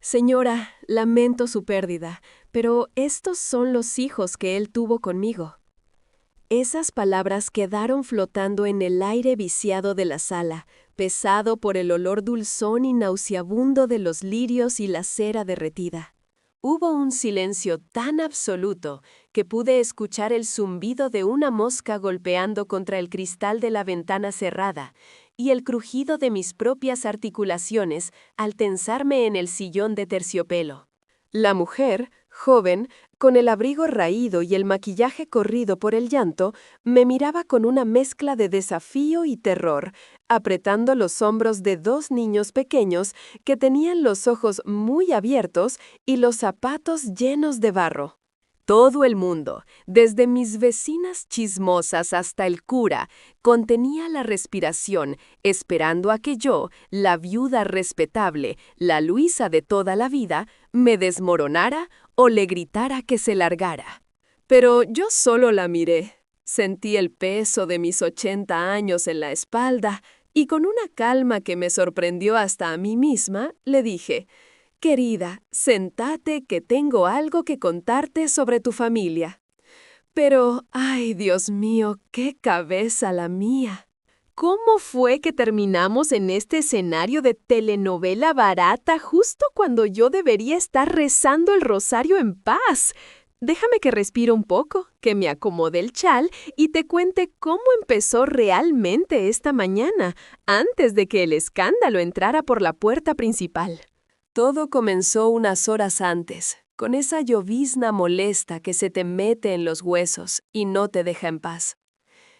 Señora, lamento su pérdida, pero estos son los hijos que él tuvo conmigo. Esas palabras quedaron flotando en el aire viciado de la sala, pesado por el olor dulzón y nauseabundo de los lirios y la cera derretida. Hubo un silencio tan absoluto que pude escuchar el zumbido de una mosca golpeando contra el cristal de la ventana cerrada y el crujido de mis propias articulaciones al tensarme en el sillón de terciopelo. La mujer, joven, con el abrigo raído y el maquillaje corrido por el llanto, me miraba con una mezcla de desafío y terror, apretando los hombros de dos niños pequeños que tenían los ojos muy abiertos y los zapatos llenos de barro. Todo el mundo, desde mis vecinas chismosas hasta el cura, contenía la respiración, esperando a que yo, la viuda respetable, la Luisa de toda la vida, me desmoronara o le gritara que se largara. Pero yo solo la miré. Sentí el peso de mis 80 años en la espalda y con una calma que me sorprendió hasta a mí misma, le dije: «Querida, sentate que tengo algo que contarte sobre tu familia». Pero, ay, Dios mío, qué cabeza la mía. ¿Cómo fue que terminamos en este escenario de telenovela barata justo cuando yo debería estar rezando el rosario en paz? Déjame que respire un poco, que me acomode el chal y te cuente cómo empezó realmente esta mañana, antes de que el escándalo entrara por la puerta principal. Todo comenzó unas horas antes, con esa llovizna molesta que se te mete en los huesos y no te deja en paz.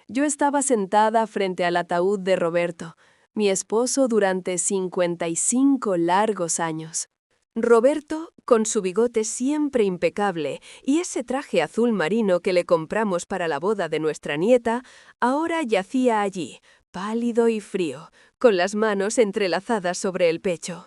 Yo estaba sentada frente al ataúd de Roberto, mi esposo durante 55 largos años. Roberto, con su bigote siempre impecable y ese traje azul marino que le compramos para la boda de nuestra nieta, ahora yacía allí, pálido y frío, con las manos entrelazadas sobre el pecho.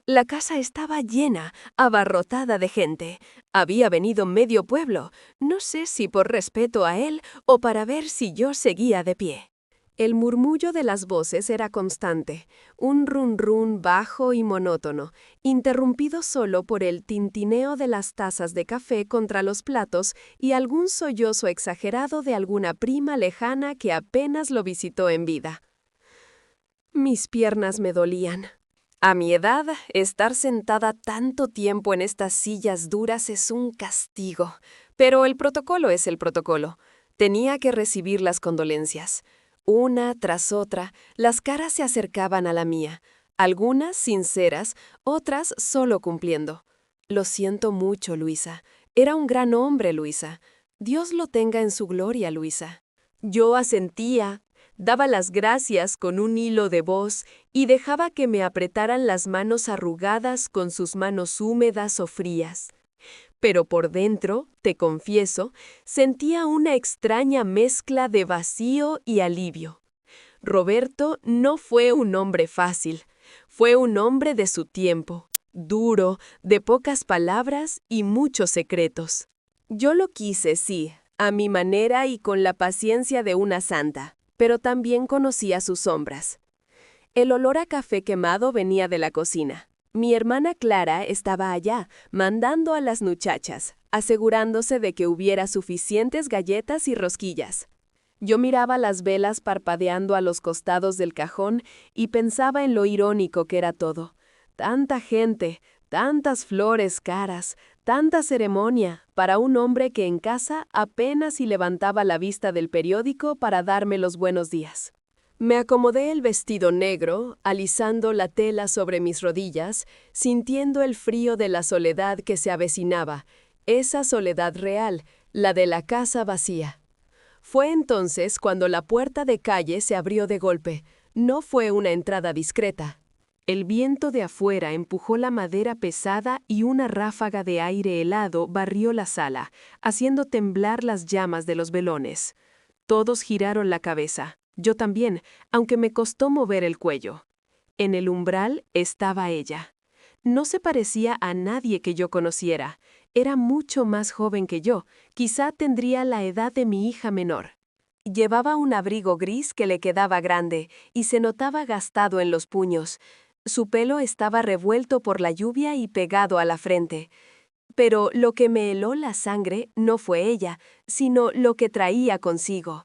La casa estaba llena, abarrotada de gente. Había venido medio pueblo, no sé si por respeto a él o para ver si yo seguía de pie. El murmullo de las voces era constante, un run-run bajo y monótono, interrumpido solo por el tintineo de las tazas de café contra los platos y algún sollozo exagerado de alguna prima lejana que apenas lo visitó en vida. Mis piernas me dolían. A mi edad, estar sentada tanto tiempo en estas sillas duras es un castigo, pero el protocolo es el protocolo. Tenía que recibir las condolencias. Una tras otra, las caras se acercaban a la mía, algunas sinceras, otras solo cumpliendo. Lo siento mucho, Luisa. Era un gran hombre, Luisa. Dios lo tenga en su gloria, Luisa. Yo asentía, daba las gracias con un hilo de voz y dejaba que me apretaran las manos arrugadas con sus manos húmedas o frías. Pero por dentro, te confieso, sentía una extraña mezcla de vacío y alivio. Roberto no fue un hombre fácil, fue un hombre de su tiempo, duro, de pocas palabras y muchos secretos. Yo lo quise, sí, a mi manera y con la paciencia de una santa, pero también conocía sus sombras. El olor a café quemado venía de la cocina. Mi hermana Clara estaba allá, mandando a las muchachas, asegurándose de que hubiera suficientes galletas y rosquillas. Yo miraba las velas parpadeando a los costados del cajón y pensaba en lo irónico que era todo. Tanta gente, tantas flores caras, tanta ceremonia para un hombre que en casa apenas si levantaba la vista del periódico para darme los buenos días. Me acomodé el vestido negro, alisando la tela sobre mis rodillas, sintiendo el frío de la soledad que se avecinaba, esa soledad real, la de la casa vacía. Fue entonces cuando la puerta de calle se abrió de golpe. No fue una entrada discreta. El viento de afuera empujó la madera pesada y una ráfaga de aire helado barrió la sala, haciendo temblar las llamas de los velones. Todos giraron la cabeza. Yo también, aunque me costó mover el cuello. En el umbral estaba ella. No se parecía a nadie que yo conociera. Era mucho más joven que yo, quizá tendría la edad de mi hija menor. Llevaba un abrigo gris que le quedaba grande y se notaba gastado en los puños. Su pelo estaba revuelto por la lluvia y pegado a la frente. Pero lo que me heló la sangre no fue ella, sino lo que traía consigo.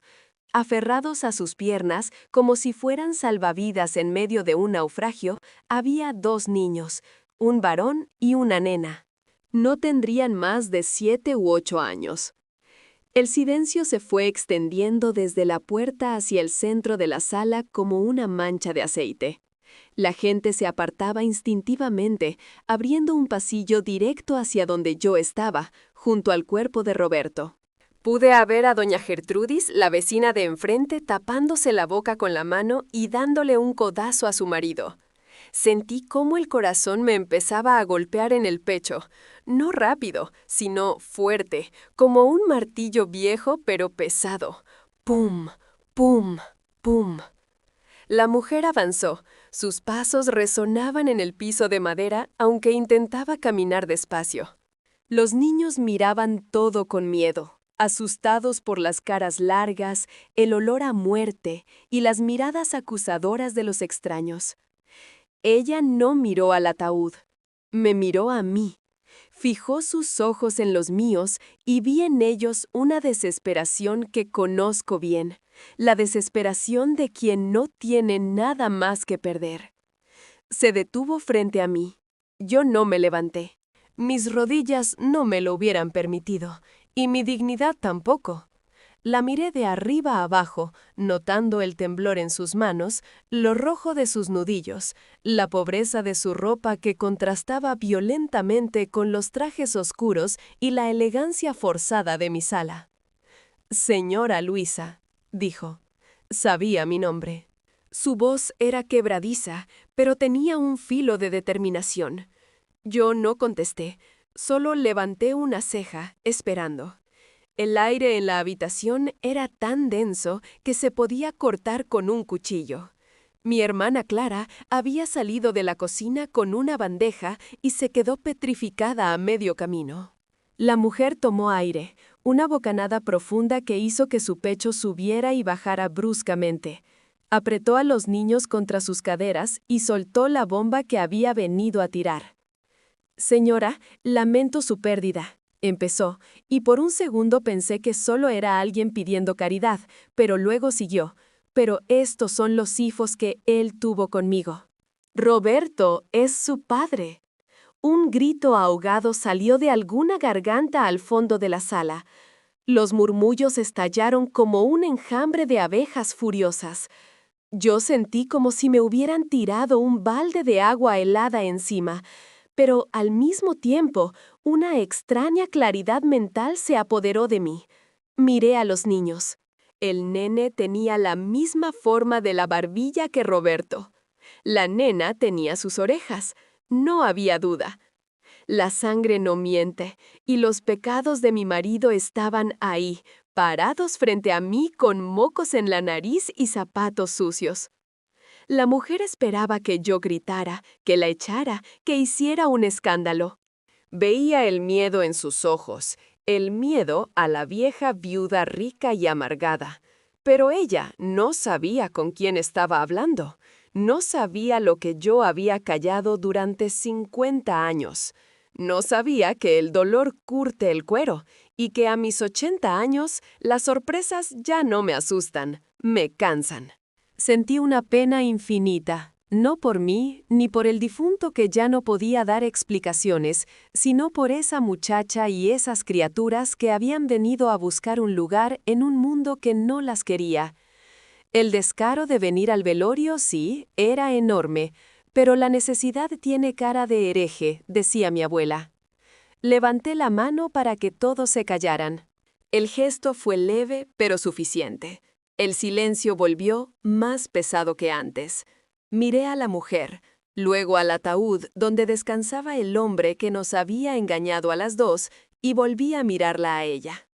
Aferrados a sus piernas, como si fueran salvavidas en medio de un naufragio, había 2 niños, un varón y una nena. No tendrían más de 7 u 8 años. El silencio se fue extendiendo desde la puerta hacia el centro de la sala como una mancha de aceite. La gente se apartaba instintivamente, abriendo un pasillo directo hacia donde yo estaba, junto al cuerpo de Roberto. Pude ver a doña Gertrudis, la vecina de enfrente, tapándose la boca con la mano y dándole un codazo a su marido. Sentí cómo el corazón me empezaba a golpear en el pecho, no rápido, sino fuerte, como un martillo viejo pero pesado. ¡Pum! ¡Pum! ¡Pum! La mujer avanzó. Sus pasos resonaban en el piso de madera, aunque intentaba caminar despacio. Los niños miraban todo con miedo, asustados por las caras largas, el olor a muerte y las miradas acusadoras de los extraños. Ella no miró al ataúd, me miró a mí. Fijó sus ojos en los míos y vi en ellos una desesperación que conozco bien, la desesperación de quien no tiene nada más que perder. Se detuvo frente a mí. Yo no me levanté. Mis rodillas no me lo hubieran permitido, y mi dignidad tampoco. La miré de arriba a abajo, notando el temblor en sus manos, lo rojo de sus nudillos, la pobreza de su ropa que contrastaba violentamente con los trajes oscuros y la elegancia forzada de mi sala. «Señora Luisa», dijo. Sabía mi nombre. Su voz era quebradiza, pero tenía un filo de determinación. Yo no contesté, solo levanté una ceja, esperando. El aire en la habitación era tan denso que se podía cortar con un cuchillo. Mi hermana Clara había salido de la cocina con una bandeja y se quedó petrificada a medio camino. La mujer tomó aire, una bocanada profunda que hizo que su pecho subiera y bajara bruscamente. Apretó a los niños contra sus caderas y soltó la bomba que había venido a tirar. «Señora, lamento su pérdida», empezó, y por un segundo pensé que solo era alguien pidiendo caridad, pero luego siguió. «Pero estos son los hijos que él tuvo conmigo. Roberto es su padre». Un grito ahogado salió de alguna garganta al fondo de la sala. Los murmullos estallaron como un enjambre de abejas furiosas. Yo sentí como si me hubieran tirado un balde de agua helada encima, pero al mismo tiempo una extraña claridad mental se apoderó de mí. Miré a los niños. El nene tenía la misma forma de la barbilla que Roberto. La nena tenía sus orejas. No había duda. La sangre no miente, y los pecados de mi marido estaban ahí, parados frente a mí con mocos en la nariz y zapatos sucios. La mujer esperaba que yo gritara, que la echara, que hiciera un escándalo. Veía el miedo en sus ojos, el miedo a la vieja viuda rica y amargada. Pero ella no sabía con quién estaba hablando. No sabía lo que yo había callado durante 50 años. No sabía que el dolor curte el cuero y que a mis 80 años las sorpresas ya no me asustan, me cansan. Sentí una pena infinita, no por mí ni por el difunto que ya no podía dar explicaciones, sino por esa muchacha y esas criaturas que habían venido a buscar un lugar en un mundo que no las quería. El descaro de venir al velorio, sí, era enorme, pero la necesidad tiene cara de hereje, decía mi abuela. Levanté la mano para que todos se callaran. El gesto fue leve, pero suficiente. El silencio volvió más pesado que antes. Miré a la mujer, luego al ataúd donde descansaba el hombre que nos había engañado a las 2 y volví a mirarla a ella.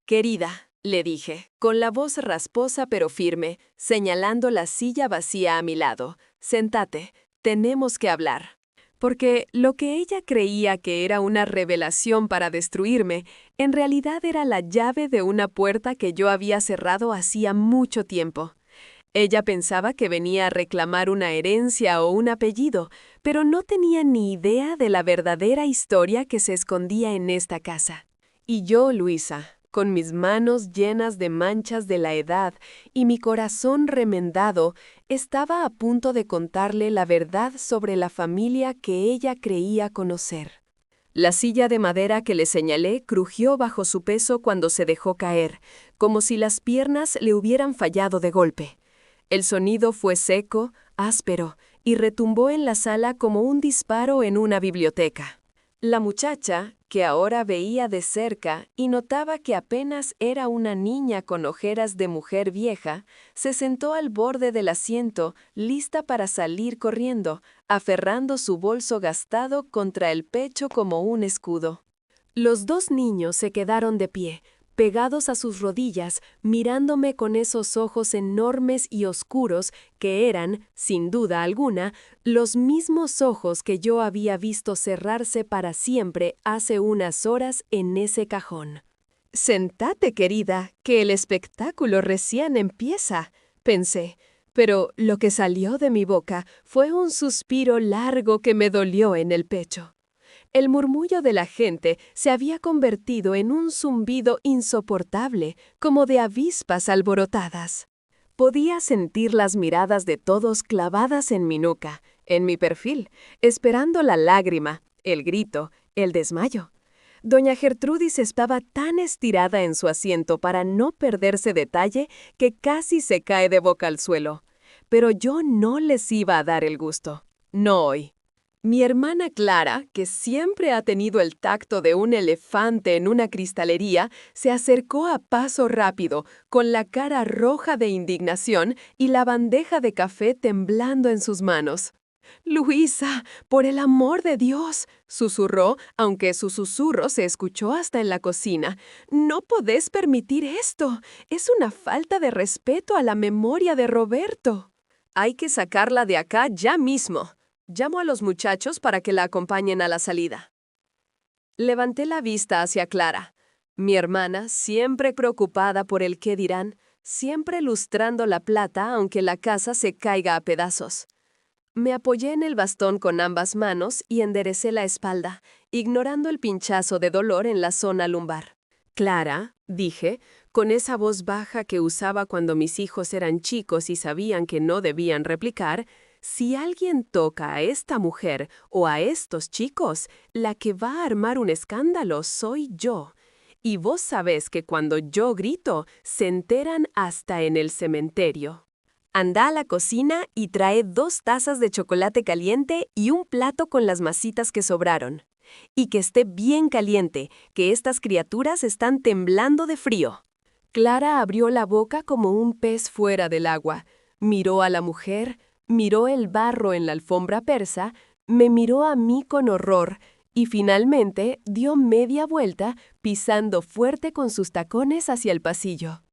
«Querida», le dije, con la voz rasposa pero firme, señalando la silla vacía a mi lado, «sentate, tenemos que hablar». Porque lo que ella creía que era una revelación para destruirme, en realidad era la llave de una puerta que yo había cerrado hacía mucho tiempo. Ella pensaba que venía a reclamar una herencia o un apellido, pero no tenía ni idea de la verdadera historia que se escondía en esta casa. Y yo, Luisa, con mis manos llenas de manchas de la edad y mi corazón remendado, estaba a punto de contarle la verdad sobre la familia que ella creía conocer. La silla de madera que le señalé crujió bajo su peso cuando se dejó caer, como si las piernas le hubieran fallado de golpe. El sonido fue seco, áspero, y retumbó en la sala como un disparo en una biblioteca. La muchacha, que ahora veía de cerca y notaba que apenas era una niña con ojeras de mujer vieja, se sentó al borde del asiento, lista para salir corriendo, aferrando su bolso gastado contra el pecho como un escudo. Los dos niños se quedaron de pie, pegados a sus rodillas, mirándome con esos ojos enormes y oscuros que eran, sin duda alguna, los mismos ojos que yo había visto cerrarse para siempre hace unas horas en ese cajón. «Sentate, querida, que el espectáculo recién empieza», pensé, pero lo que salió de mi boca fue un suspiro largo que me dolió en el pecho. El murmullo de la gente se había convertido en un zumbido insoportable, como de avispas alborotadas. Podía sentir las miradas de todos clavadas en mi nuca, en mi perfil, esperando la lágrima, el grito, el desmayo. Doña Gertrudis estaba tan estirada en su asiento para no perderse detalle que casi se cae de boca al suelo. Pero yo no les iba a dar el gusto. No hoy. Mi hermana Clara, que siempre ha tenido el tacto de un elefante en una cristalería, se acercó a paso rápido, con la cara roja de indignación y la bandeja de café temblando en sus manos. «Luisa, por el amor de Dios», susurró, aunque su susurro se escuchó hasta en la cocina. «No podés permitir esto. Es una falta de respeto a la memoria de Roberto. Hay que sacarla de acá ya mismo. Llamo a los muchachos para que la acompañen a la salida». Levanté la vista hacia Clara. Mi hermana, siempre preocupada por el qué dirán, siempre lustrando la plata aunque la casa se caiga a pedazos. Me apoyé en el bastón con ambas manos y enderecé la espalda, ignorando el pinchazo de dolor en la zona lumbar. «Clara», dije, con esa voz baja que usaba cuando mis hijos eran chicos y sabían que no debían replicar, «si alguien toca a esta mujer o a estos chicos, la que va a armar un escándalo soy yo. Y vos sabés que cuando yo grito, se enteran hasta en el cementerio. Anda a la cocina y trae 2 tazas de chocolate caliente y un plato con las masitas que sobraron. Y que esté bien caliente, que estas criaturas están temblando de frío». Clara abrió la boca como un pez fuera del agua, miró a la mujer, miró el barro en la alfombra persa, me miró a mí con horror y finalmente dio media vuelta pisando fuerte con sus tacones hacia el pasillo.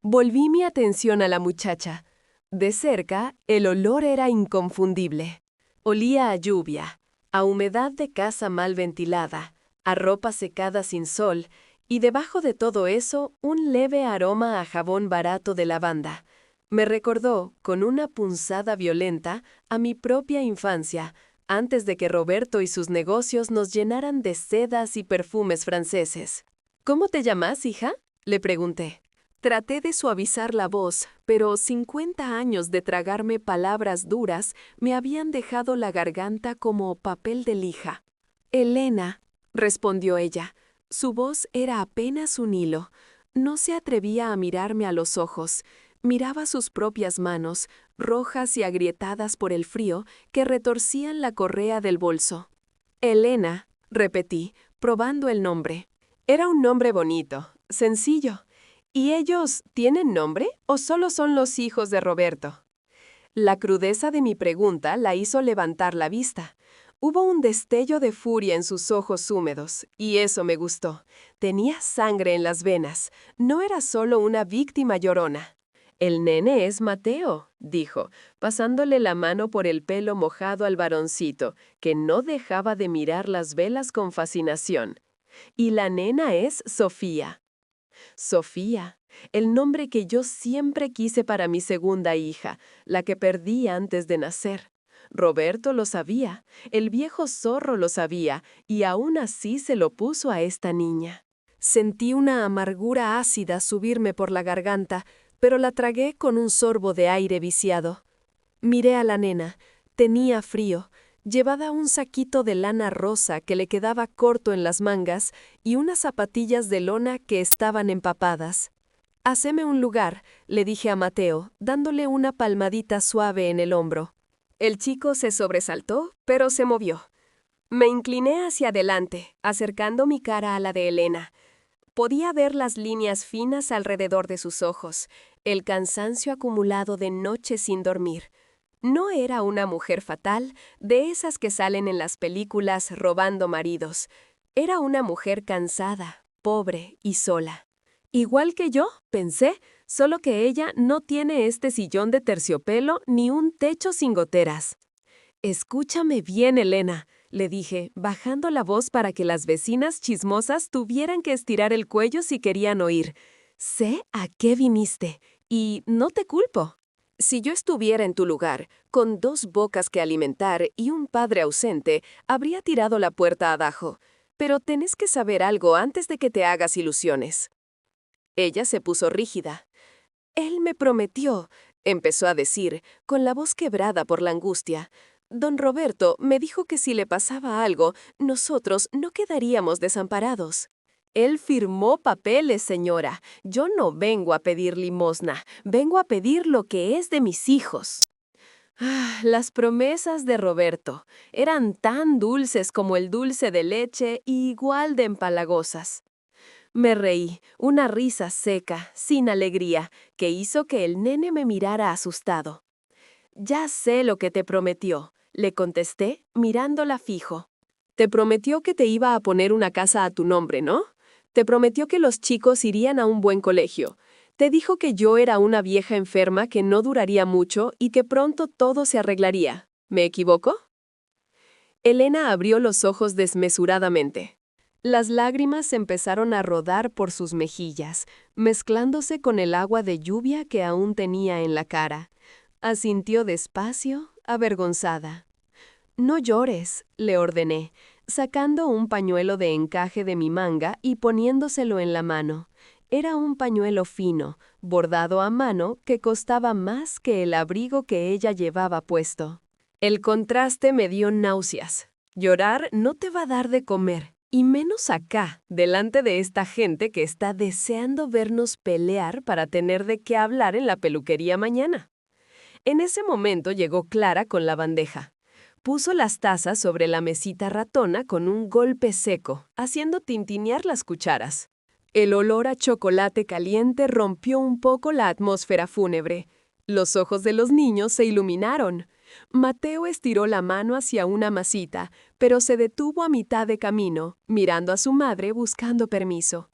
Volví mi atención a la muchacha. De cerca, el olor era inconfundible. Olía a lluvia, a humedad de casa mal ventilada, a ropa secada sin sol, y debajo de todo eso, un leve aroma a jabón barato de lavanda. Me recordó, con una punzada violenta, a mi propia infancia, antes de que Roberto y sus negocios nos llenaran de sedas y perfumes franceses. «¿Cómo te llamas, hija?», le pregunté. Traté de suavizar la voz, pero 50 años de tragarme palabras duras me habían dejado la garganta como papel de lija. «Elena», respondió ella. Su voz era apenas un hilo. No se atrevía a mirarme a los ojos. Miraba sus propias manos, rojas y agrietadas por el frío, que retorcían la correa del bolso. «Elena», repetí, probando el nombre. Era un nombre bonito, sencillo. «¿Y ellos tienen nombre o solo son los hijos de Roberto?». La crudeza de mi pregunta la hizo levantar la vista. Hubo un destello de furia en sus ojos húmedos, y eso me gustó. Tenía sangre en las venas. No era solo una víctima llorona. «El nene es Mateo», dijo, pasándole la mano por el pelo mojado al varoncito, que no dejaba de mirar las velas con fascinación. «Y la nena es Sofía». Sofía, el nombre que yo siempre quise para mi segunda hija, la que perdí antes de nacer. Roberto lo sabía, el viejo zorro lo sabía, y aún así se lo puso a esta niña. Sentí una amargura ácida subirme por la garganta, pero la tragué con un sorbo de aire viciado. Miré a la nena. Tenía frío. Llevaba un saquito de lana rosa que le quedaba corto en las mangas y unas zapatillas de lona que estaban empapadas. «Haceme un lugar», le dije a Mateo, dándole una palmadita suave en el hombro. El chico se sobresaltó, pero se movió. Me incliné hacia adelante, acercando mi cara a la de Elena. Podía ver las líneas finas alrededor de sus ojos, el cansancio acumulado de noches sin dormir. No era una mujer fatal, de esas que salen en las películas robando maridos. Era una mujer cansada, pobre y sola. Igual que yo, pensé, solo que ella no tiene este sillón de terciopelo ni un techo sin goteras. «Escúchame bien, Elena», le dije, bajando la voz para que las vecinas chismosas tuvieran que estirar el cuello si querían oír. «Sé a qué viniste, y no te culpo. Si yo estuviera en tu lugar, con 2 bocas que alimentar y un padre ausente, habría tirado la puerta abajo. Pero tenés que saber algo antes de que te hagas ilusiones». Ella se puso rígida. «Él me prometió», empezó a decir, con la voz quebrada por la angustia. «Don Roberto me dijo que si le pasaba algo, nosotros no quedaríamos desamparados». «Él firmó papeles, señora. Yo no vengo a pedir limosna, vengo a pedir lo que es de mis hijos». Las promesas de Roberto eran tan dulces como el dulce de leche y igual de empalagosas. Me reí, una risa seca, sin alegría, que hizo que el nene me mirara asustado. «Ya sé lo que te prometió», le contesté, mirándola fijo. «Te prometió que te iba a poner una casa a tu nombre, ¿no? Te prometió que los chicos irían a un buen colegio. Te dijo que yo era una vieja enferma que no duraría mucho y que pronto todo se arreglaría. ¿Me equivoco?» Elena abrió los ojos desmesuradamente. Las lágrimas empezaron a rodar por sus mejillas, mezclándose con el agua de lluvia que aún tenía en la cara. Asintió despacio, avergonzada. «No llores», le ordené, sacando un pañuelo de encaje de mi manga y poniéndoselo en la mano. Era un pañuelo fino, bordado a mano, que costaba más que el abrigo que ella llevaba puesto. El contraste me dio náuseas. Llorar no te va a dar de comer, y menos acá, delante de esta gente que está deseando vernos pelear para tener de qué hablar en la peluquería mañana. En ese momento llegó Clara con la bandeja. Puso las tazas sobre la mesita ratona con un golpe seco, haciendo tintinear las cucharas. El olor a chocolate caliente rompió un poco la atmósfera fúnebre. Los ojos de los niños se iluminaron. Mateo estiró la mano hacia una masita, pero se detuvo a mitad de camino, mirando a su madre buscando permiso.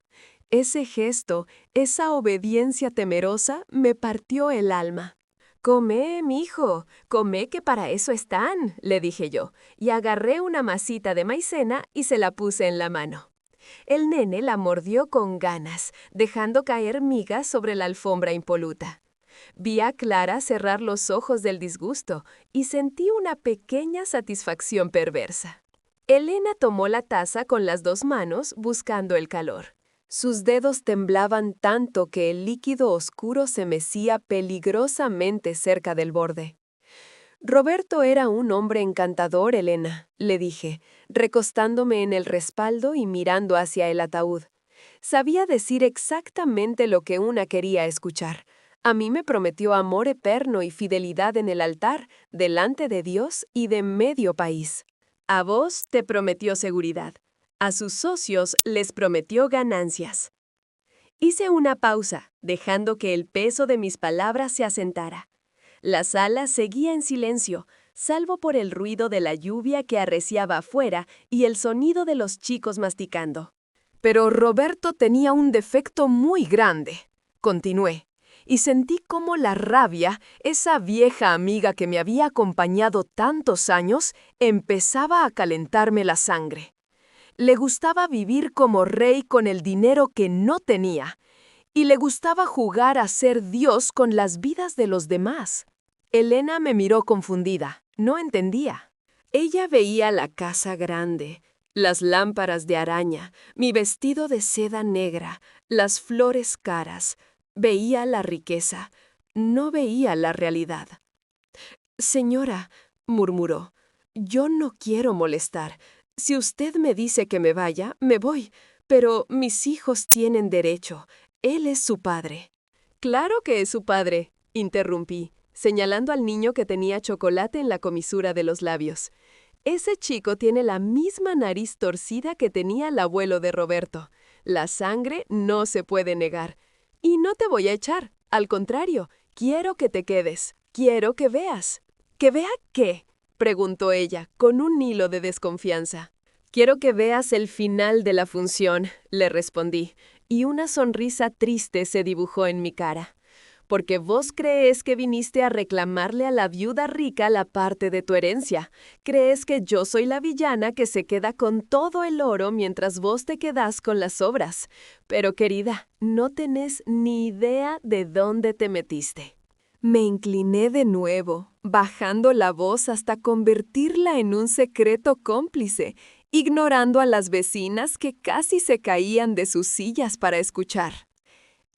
Ese gesto, esa obediencia temerosa, me partió el alma. «Come, mijo, come que para eso están», le dije yo, y agarré una masita de maicena y se la puse en la mano. El nene la mordió con ganas, dejando caer migas sobre la alfombra impoluta. Vi a Clara cerrar los ojos del disgusto y sentí una pequeña satisfacción perversa. Elena tomó la taza con las 2 manos buscando el calor. Sus dedos temblaban tanto que el líquido oscuro se mecía peligrosamente cerca del borde. «Roberto era un hombre encantador, Elena», le dije, recostándome en el respaldo y mirando hacia el ataúd. Sabía decir exactamente lo que una quería escuchar. A mí me prometió amor eterno y fidelidad en el altar, delante de Dios y de medio país. A vos te prometió seguridad. A sus socios les prometió ganancias. Hice una pausa, dejando que el peso de mis palabras se asentara. La sala seguía en silencio, salvo por el ruido de la lluvia que arreciaba afuera y el sonido de los chicos masticando. «Pero Roberto tenía un defecto muy grande», continué, y sentí cómo la rabia, esa vieja amiga que me había acompañado tantos años, empezaba a calentarme la sangre. Le gustaba vivir como rey con el dinero que no tenía, y le gustaba jugar a ser Dios con las vidas de los demás. Elena me miró confundida. No entendía. Ella veía la casa grande, las lámparas de araña, mi vestido de seda negra, las flores caras. Veía la riqueza. No veía la realidad. «Señora», murmuró, «yo no quiero molestar. Si usted me dice que me vaya, me voy. Pero mis hijos tienen derecho. Él es su padre». «Claro que es su padre», interrumpí, señalando al niño que tenía chocolate en la comisura de los labios. «Ese chico tiene la misma nariz torcida que tenía el abuelo de Roberto. La sangre no se puede negar. Y no te voy a echar. Al contrario, quiero que te quedes. Quiero que veas». «¿Que vea qué?», preguntó ella, con un hilo de desconfianza. «Quiero que veas el final de la función», le respondí, y una sonrisa triste se dibujó en mi cara. «Porque vos crees que viniste a reclamarle a la viuda rica la parte de tu herencia. Crees que yo soy la villana que se queda con todo el oro mientras vos te quedás con las sobras. Pero, querida, no tenés ni idea de dónde te metiste». Me incliné de nuevo, bajando la voz hasta convertirla en un secreto cómplice, ignorando a las vecinas que casi se caían de sus sillas para escuchar.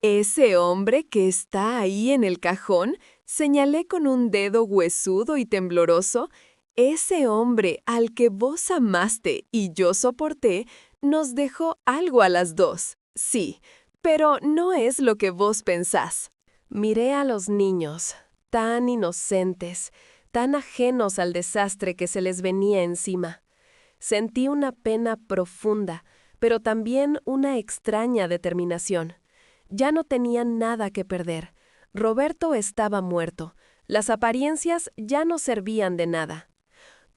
«Ese hombre que está ahí en el cajón», señalé con un dedo huesudo y tembloroso, «ese hombre al que vos amaste y yo soporté, nos dejó algo a las dos, sí, pero no es lo que vos pensás». Miré a los niños, tan inocentes, tan ajenos al desastre que se les venía encima. Sentí una pena profunda, pero también una extraña determinación. Ya no tenían nada que perder. Roberto estaba muerto. Las apariencias ya no servían de nada.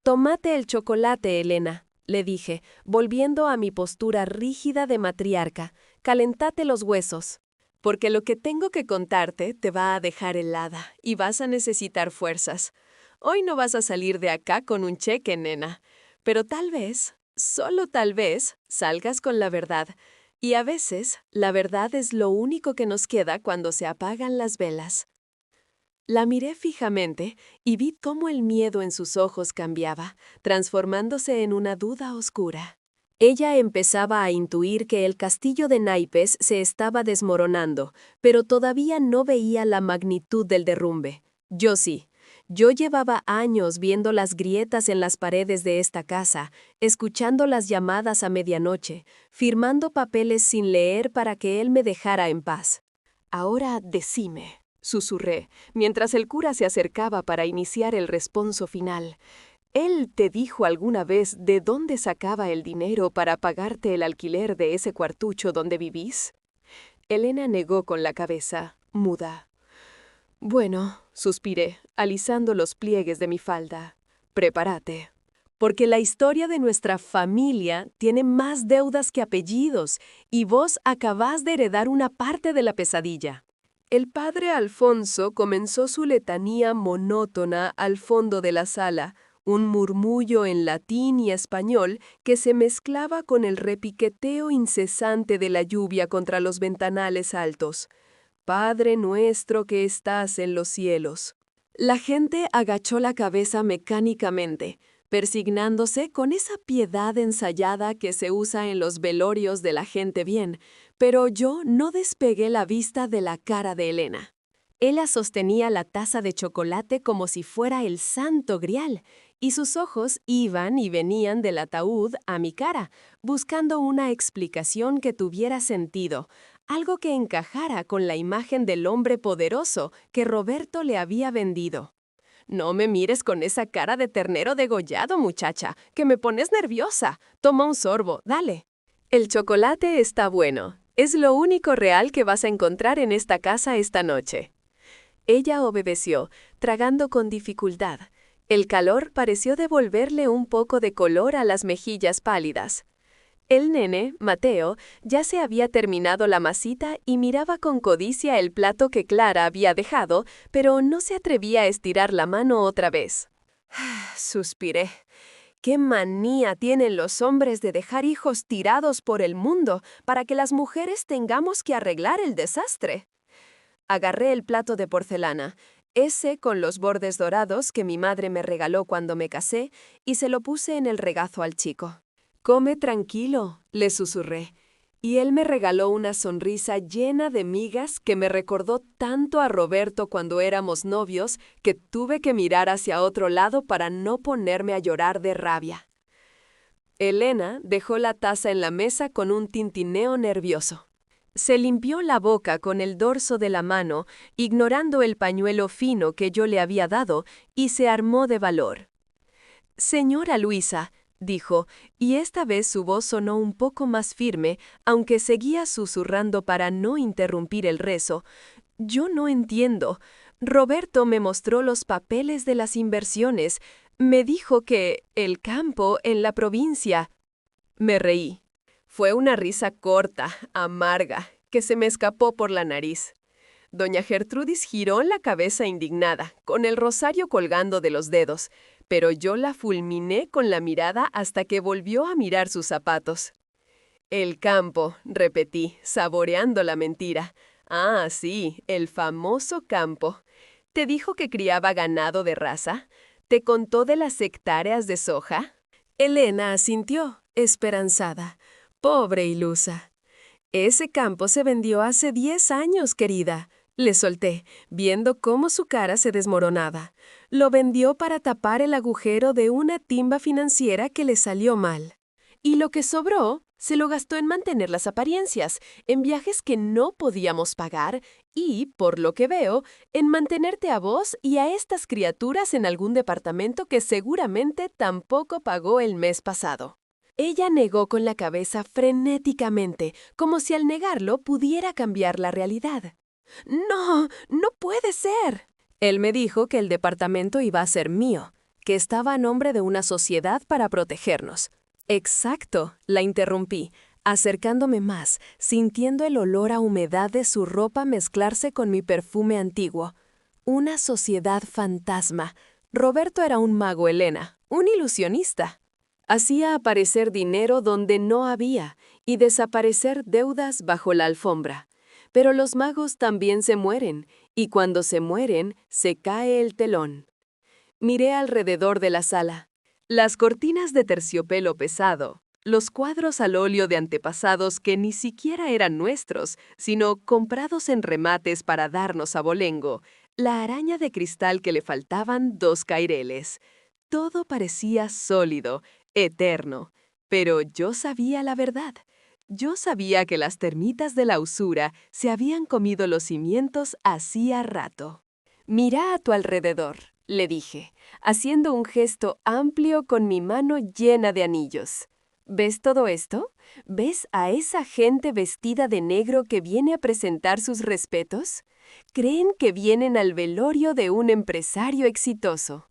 «Tómate el chocolate, Elena», le dije, volviendo a mi postura rígida de matriarca. «Calentate los huesos. Porque lo que tengo que contarte te va a dejar helada y vas a necesitar fuerzas. Hoy no vas a salir de acá con un cheque, nena. Pero tal vez, solo tal vez, salgas con la verdad. Y a veces, la verdad es lo único que nos queda cuando se apagan las velas». La miré fijamente y vi cómo el miedo en sus ojos cambiaba, transformándose en una duda oscura. Ella empezaba a intuir que el castillo de naipes se estaba desmoronando, pero todavía no veía la magnitud del derrumbe. Yo sí. Yo llevaba años viendo las grietas en las paredes de esta casa, escuchando las llamadas a medianoche, firmando papeles sin leer para que él me dejara en paz. «Ahora decime», susurré, mientras el cura se acercaba para iniciar el responso final. «¿Él te dijo alguna vez de dónde sacaba el dinero para pagarte el alquiler de ese cuartucho donde vivís?» Elena negó con la cabeza, muda. «Bueno», suspiré, alisando los pliegues de mi falda. «Prepárate. Porque la historia de nuestra familia tiene más deudas que apellidos, y vos acabás de heredar una parte de la pesadilla». El padre Alfonso comenzó su letanía monótona al fondo de la sala, un murmullo en latín y español que se mezclaba con el repiqueteo incesante de la lluvia contra los ventanales altos. «Padre nuestro que estás en los cielos». La gente agachó la cabeza mecánicamente, persignándose con esa piedad ensayada que se usa en los velorios de la gente bien, pero yo no despegué la vista de la cara de Elena. Ella sostenía la taza de chocolate como si fuera el santo grial, y sus ojos iban y venían del ataúd a mi cara, buscando una explicación que tuviera sentido, algo que encajara con la imagen del hombre poderoso que Roberto le había vendido. «No me mires con esa cara de ternero degollado, muchacha, que me pones nerviosa. Toma un sorbo, dale». «El chocolate está bueno. Es lo único real que vas a encontrar en esta casa esta noche». Ella obedeció, tragando con dificultad. El calor pareció devolverle un poco de color a las mejillas pálidas. El nene, Mateo, ya se había terminado la masita y miraba con codicia el plato que Clara había dejado, pero no se atrevía a estirar la mano otra vez. Suspiré. ¿Qué manía tienen los hombres de dejar hijos tirados por el mundo para que las mujeres tengamos que arreglar el desastre? Agarré el plato de porcelana, ese con los bordes dorados que mi madre me regaló cuando me casé, y se lo puse en el regazo al chico. «Come tranquilo», le susurré, y él me regaló una sonrisa llena de migas que me recordó tanto a Roberto cuando éramos novios que tuve que mirar hacia otro lado para no ponerme a llorar de rabia. Elena dejó la taza en la mesa con un tintineo nervioso. Se limpió la boca con el dorso de la mano, ignorando el pañuelo fino que yo le había dado, y se armó de valor. «Señora Luisa», dijo, y esta vez su voz sonó un poco más firme, aunque seguía susurrando para no interrumpir el rezo. «Yo no entiendo. Roberto me mostró los papeles de las inversiones. Me dijo que el campo en la provincia». Me reí. Fue una risa corta, amarga, que se me escapó por la nariz. Doña Gertrudis giró la cabeza indignada, con el rosario colgando de los dedos, pero yo la fulminé con la mirada hasta que volvió a mirar sus zapatos. «El campo», repetí, saboreando la mentira. «Ah, sí, el famoso campo. ¿Te dijo que criaba ganado de raza? ¿Te contó de las hectáreas de soja?» Elena asintió, esperanzada. «Pobre ilusa». «Ese campo se vendió hace 10 años, querida», le solté, viendo cómo su cara se desmoronaba. «Lo vendió para tapar el agujero de una timba financiera que le salió mal. Y lo que sobró se lo gastó en mantener las apariencias, en viajes que no podíamos pagar y, por lo que veo, en mantenerte a vos y a estas criaturas en algún departamento que seguramente tampoco pagó el mes pasado». Ella negó con la cabeza frenéticamente, como si al negarlo pudiera cambiar la realidad. «No, no puede ser». Él me dijo que el departamento iba a ser mío, que estaba a nombre de una sociedad para protegernos. «Exacto», la interrumpí, acercándome más, sintiendo el olor a humedad de su ropa mezclarse con mi perfume antiguo. Una sociedad fantasma. Roberto era un mago, Elena, un ilusionista. Hacía aparecer dinero donde no había y desaparecer deudas bajo la alfombra. Pero los magos también se mueren, y cuando se mueren, se cae el telón. Miré alrededor de la sala. Las cortinas de terciopelo pesado, los cuadros al óleo de antepasados que ni siquiera eran nuestros, sino comprados en remates para darnos abolengo, la araña de cristal que le faltaban 2 caireles. Todo parecía sólido, eterno, pero yo sabía la verdad. Yo sabía que las termitas de la usura se habían comido los cimientos hacía rato. «Mira a tu alrededor», le dije, haciendo un gesto amplio con mi mano llena de anillos. «¿Ves todo esto? ¿Ves a esa gente vestida de negro que viene a presentar sus respetos? Creen que vienen al velorio de un empresario exitoso.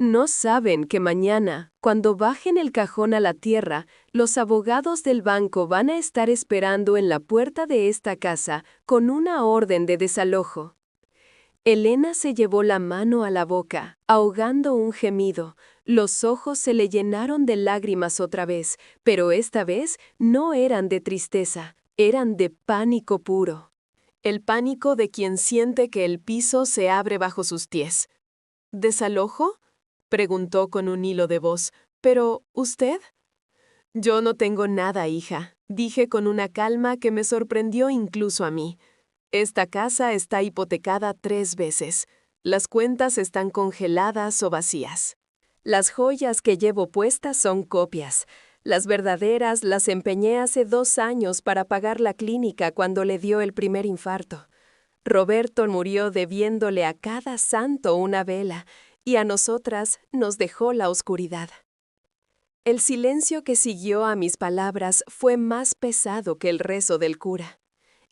No saben que mañana, cuando bajen el cajón a la tierra, los abogados del banco van a estar esperando en la puerta de esta casa con una orden de desalojo». Elena se llevó la mano a la boca, ahogando un gemido. Los ojos se le llenaron de lágrimas otra vez, pero esta vez no eran de tristeza, eran de pánico puro. El pánico de quien siente que el piso se abre bajo sus pies. «¿Desalojo?», preguntó con un hilo de voz. «¿Pero usted?» «Yo no tengo nada, hija», dije con una calma que me sorprendió incluso a mí. «Esta casa está hipotecada 3 veces. Las cuentas están congeladas o vacías. Las joyas que llevo puestas son copias. Las verdaderas las empeñé hace 2 años para pagar la clínica cuando le dio el primer infarto. Roberto murió debiéndole a cada santo una vela, y a nosotras nos dejó la oscuridad». El silencio que siguió a mis palabras fue más pesado que el rezo del cura.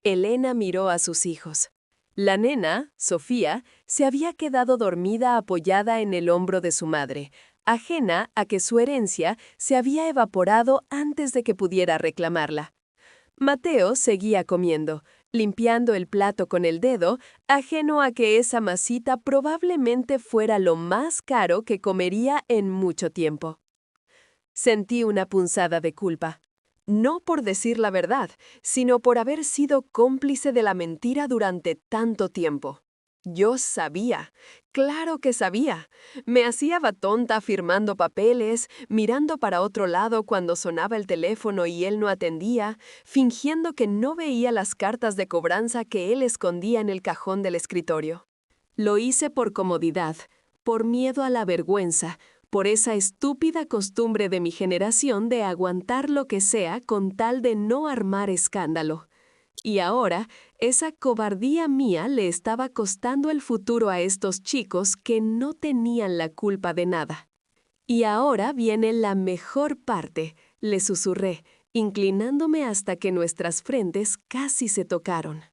Elena miró a sus hijos. La nena, Sofía, se había quedado dormida apoyada en el hombro de su madre, ajena a que su herencia se había evaporado antes de que pudiera reclamarla. Mateo seguía comiendo, limpiando el plato con el dedo, ajeno a que esa masita probablemente fuera lo más caro que comería en mucho tiempo. Sentí una punzada de culpa. No por decir la verdad, sino por haber sido cómplice de la mentira durante tanto tiempo. Yo sabía, claro que sabía. Me hacía tonta firmando papeles, mirando para otro lado cuando sonaba el teléfono y él no atendía, fingiendo que no veía las cartas de cobranza que él escondía en el cajón del escritorio. Lo hice por comodidad, por miedo a la vergüenza, por esa estúpida costumbre de mi generación de aguantar lo que sea con tal de no armar escándalo. Y ahora, esa cobardía mía le estaba costando el futuro a estos chicos que no tenían la culpa de nada. Y ahora viene la mejor parte, le susurré, inclinándome hasta que nuestras frentes casi se tocaron.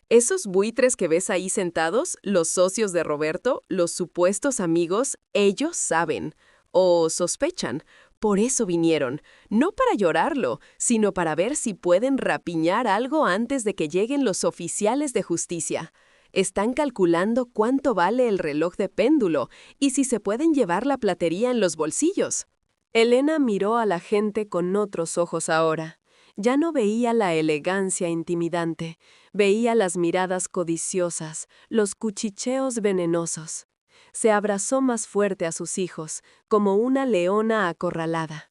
Esos buitres que ves ahí sentados, los socios de Roberto, los supuestos amigos, ellos saben, o sospechan. Por eso vinieron, no para llorarlo, sino para ver si pueden rapiñar algo antes de que lleguen los oficiales de justicia. Están calculando cuánto vale el reloj de péndulo y si se pueden llevar la platería en los bolsillos. Elena miró a la gente con otros ojos ahora. Ya no veía la elegancia intimidante, veía las miradas codiciosas, los cuchicheos venenosos. Se abrazó más fuerte a sus hijos, como una leona acorralada.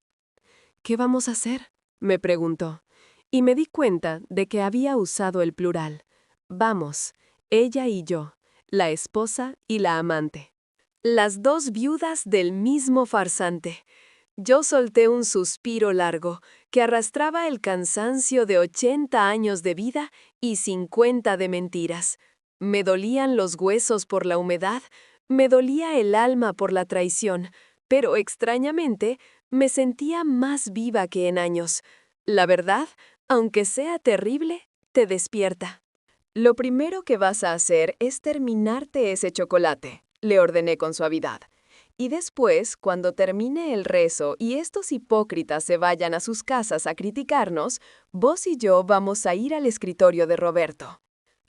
¿Qué vamos a hacer?, me preguntó, y me di cuenta de que había usado el plural. Vamos, ella y yo, la esposa y la amante. Las dos viudas del mismo farsante. Yo solté un suspiro largo que arrastraba el cansancio de 80 años de vida y 50 de mentiras. Me dolían los huesos por la humedad, me dolía el alma por la traición, pero extrañamente me sentía más viva que en años. La verdad, aunque sea terrible, te despierta. Lo primero que vas a hacer es terminarte ese chocolate, le ordené con suavidad. Y después, cuando termine el rezo y estos hipócritas se vayan a sus casas a criticarnos, vos y yo vamos a ir al escritorio de Roberto.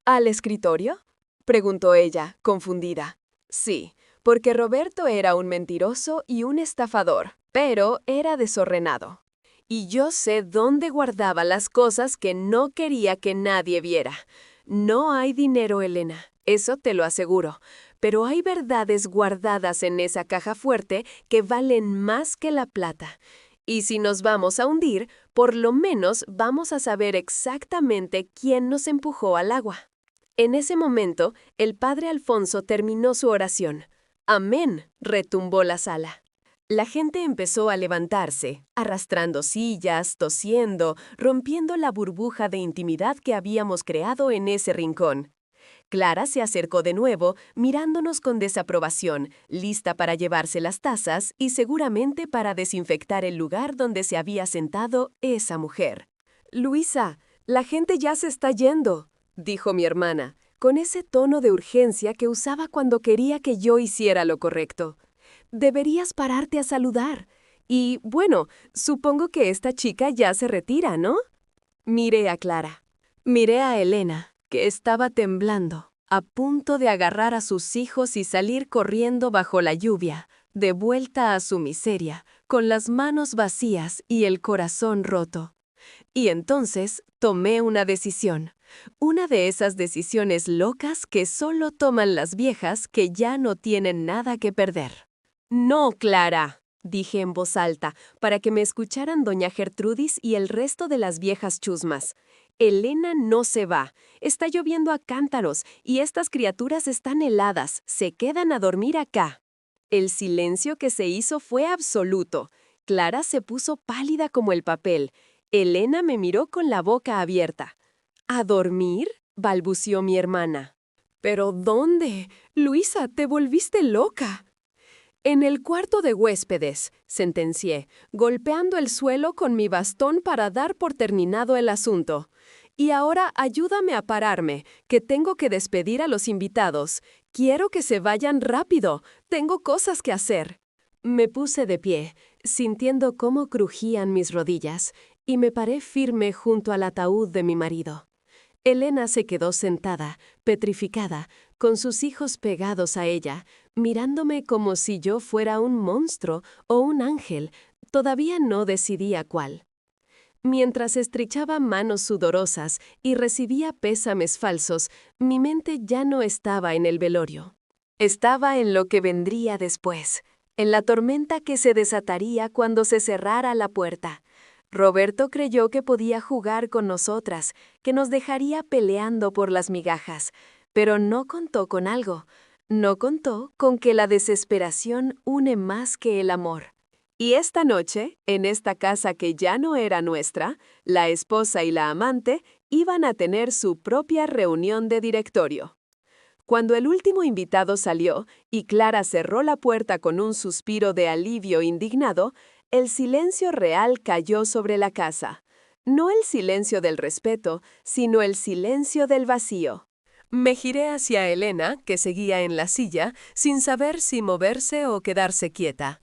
¿Al escritorio?, preguntó ella, confundida. Sí, porque Roberto era un mentiroso y un estafador, pero era desordenado. Y yo sé dónde guardaba las cosas que no quería que nadie viera. No hay dinero, Elena, eso te lo aseguro, pero hay verdades guardadas en esa caja fuerte que valen más que la plata. Y si nos vamos a hundir, por lo menos vamos a saber exactamente quién nos empujó al agua. En ese momento, el padre Alfonso terminó su oración. «Amén», retumbó la sala. La gente empezó a levantarse, arrastrando sillas, tosiendo, rompiendo la burbuja de intimidad que habíamos creado en ese rincón. Clara se acercó de nuevo, mirándonos con desaprobación, lista para llevarse las tazas y seguramente para desinfectar el lugar donde se había sentado esa mujer. «Luisa, la gente ya se está yendo», dijo mi hermana, con ese tono de urgencia que usaba cuando quería que yo hiciera lo correcto. Deberías pararte a saludar. Y, bueno, supongo que esta chica ya se retira, ¿no? Miré a Clara. Miré a Elena, que estaba temblando, a punto de agarrar a sus hijos y salir corriendo bajo la lluvia, de vuelta a su miseria, con las manos vacías y el corazón roto. Y entonces tomé una decisión. Una de esas decisiones locas que solo toman las viejas que ya no tienen nada que perder. «No, Clara», dije en voz alta, para que me escucharan doña Gertrudis y el resto de las viejas chusmas. «Elena no se va. Está lloviendo a cántaros y estas criaturas están heladas. Se quedan a dormir acá». El silencio que se hizo fue absoluto. Clara se puso pálida como el papel. Elena me miró con la boca abierta. «¿A dormir?», balbució mi hermana. «¿Pero dónde? Luisa, te volviste loca». «En el cuarto de huéspedes», sentencié, golpeando el suelo con mi bastón para dar por terminado el asunto. «Y ahora ayúdame a pararme, que tengo que despedir a los invitados. Quiero que se vayan rápido. Tengo cosas que hacer». Me puse de pie, sintiendo cómo crujían mis rodillas, y me paré firme junto al ataúd de mi marido. Elena se quedó sentada, petrificada, con sus hijos pegados a ella, mirándome como si yo fuera un monstruo o un ángel, Todavía no decidía cuál. Mientras estrechaba manos sudorosas y recibía pésames falsos, mi mente ya no estaba en el velorio. Estaba en lo que vendría después, en la tormenta que se desataría cuando se cerrara la puerta. Roberto creyó que podía jugar con nosotras, que nos dejaría peleando por las migajas, pero no contó con algo. No contó con que la desesperación une más que el amor. Y esta noche, en esta casa que ya no era nuestra, la esposa y la amante iban a tener su propia reunión de directorio. Cuando el último invitado salió y Clara cerró la puerta con un suspiro de alivio indignado, el silencio real cayó sobre la casa. No el silencio del respeto, sino el silencio del vacío. Me giré hacia Elena, que seguía en la silla, sin saber si moverse o quedarse quieta.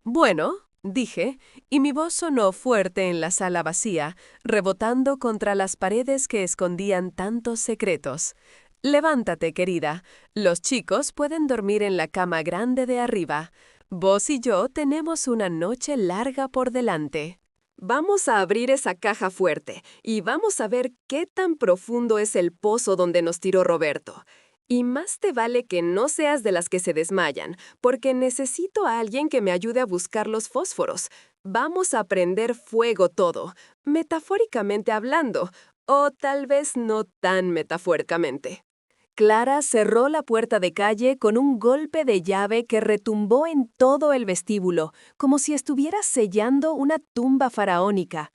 Bueno, dije, y mi voz sonó fuerte en la sala vacía, rebotando contra las paredes que escondían tantos secretos. Levántate, querida. Los chicos pueden dormir en la cama grande de arriba. Vos y yo tenemos una noche larga por delante. Vamos a abrir esa caja fuerte y vamos a ver qué tan profundo es el pozo donde nos tiró Roberto. Y más te vale que no seas de las que se desmayan, porque necesito a alguien que me ayude a buscar los fósforos. Vamos a prender fuego todo, metafóricamente hablando, o tal vez no tan metafóricamente. Clara cerró la puerta de calle con un golpe de llave que retumbó en todo el vestíbulo, como si estuviera sellando una tumba faraónica.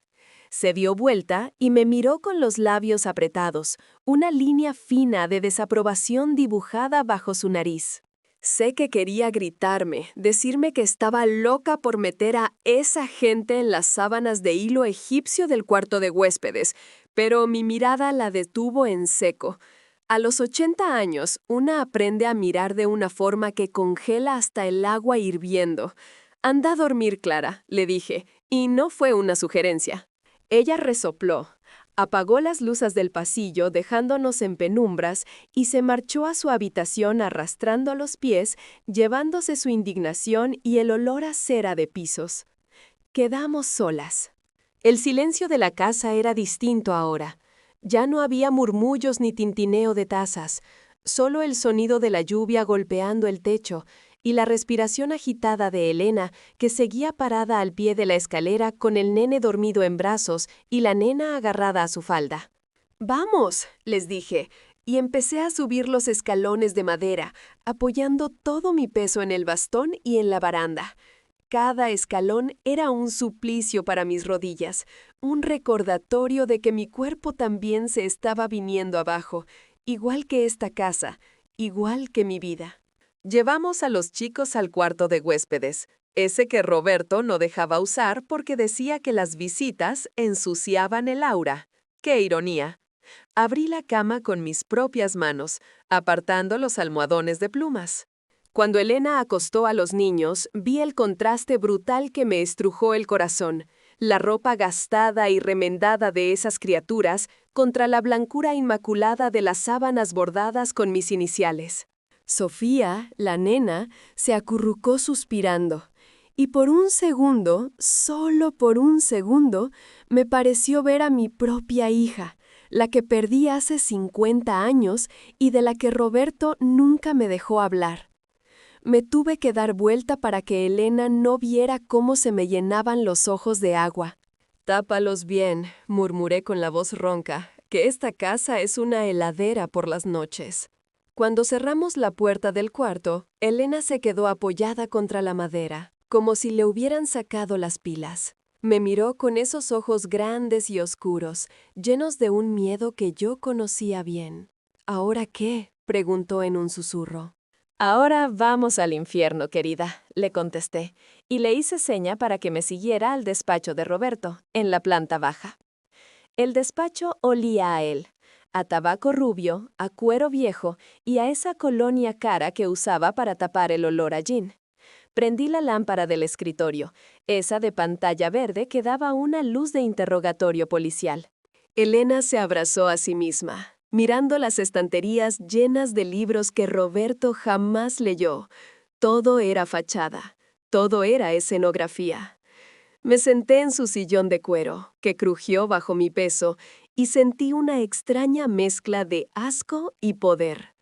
Se dio vuelta y me miró con los labios apretados, una línea fina de desaprobación dibujada bajo su nariz. Sé que quería gritarme, decirme que estaba loca por meter a esa gente en las sábanas de hilo egipcio del cuarto de huéspedes, pero mi mirada la detuvo en seco. A los 80 años, una aprende a mirar de una forma que congela hasta el agua hirviendo. Anda a dormir, Clara, le dije, y no fue una sugerencia. Ella resopló, apagó las luces del pasillo dejándonos en penumbras y se marchó a su habitación arrastrando los pies, llevándose su indignación y el olor a cera de pisos. Quedamos solas. El silencio de la casa era distinto ahora. Ya no había murmullos ni tintineo de tazas, solo el sonido de la lluvia golpeando el techo y la respiración agitada de Elena, que seguía parada al pie de la escalera con el nene dormido en brazos y la nena agarrada a su falda. «Vamos», les dije, y empecé a subir los escalones de madera, apoyando todo mi peso en el bastón y en la baranda. Cada escalón era un suplicio para mis rodillas, un recordatorio de que mi cuerpo también se estaba viniendo abajo, igual que esta casa, igual que mi vida. Llevamos a los chicos al cuarto de huéspedes, ese que Roberto no dejaba usar porque decía que las visitas ensuciaban el aura. ¡Qué ironía! Abrí la cama con mis propias manos, apartando los almohadones de plumas. Cuando Elena acostó a los niños, vi el contraste brutal que me estrujó el corazón, la ropa gastada y remendada de esas criaturas contra la blancura inmaculada de las sábanas bordadas con mis iniciales. Sofía, la nena, se acurrucó suspirando, y por un segundo, solo por un segundo, me pareció ver a mi propia hija, la que perdí hace 50 años y de la que Roberto nunca me dejó hablar. Me tuve que dar vuelta para que Elena no viera cómo se me llenaban los ojos de agua. «Tápalos bien», murmuré con la voz ronca, «que esta casa es una heladera por las noches». Cuando cerramos la puerta del cuarto, Elena se quedó apoyada contra la madera, como si le hubieran sacado las pilas. Me miró con esos ojos grandes y oscuros, llenos de un miedo que yo conocía bien. «¿Ahora qué?», preguntó en un susurro. «Ahora vamos al infierno, querida», le contesté, y le hice seña para que me siguiera al despacho de Roberto, en la planta baja. El despacho olía a él, a tabaco rubio, a cuero viejo y a esa colonia cara que usaba para tapar el olor a gin. Prendí la lámpara del escritorio, esa de pantalla verde que daba una luz de interrogatorio policial. Elena se abrazó a sí misma, mirando las estanterías llenas de libros que Roberto jamás leyó. Todo era fachada, todo era escenografía. Me senté en su sillón de cuero, que crujió bajo mi peso, y sentí una extraña mezcla de asco y poder.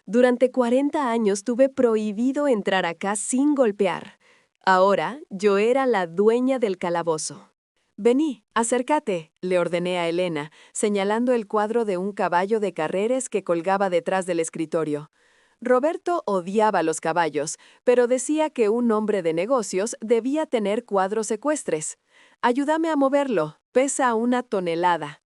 Durante 40 años tuve prohibido entrar acá sin golpear. Ahora yo era la dueña del calabozo. «Vení, acércate», le ordené a Elena, señalando el cuadro de un caballo de carreras que colgaba detrás del escritorio. Roberto odiaba los caballos, pero decía que un hombre de negocios debía tener cuadros ecuestres. «Ayúdame a moverlo, pesa 1 tonelada».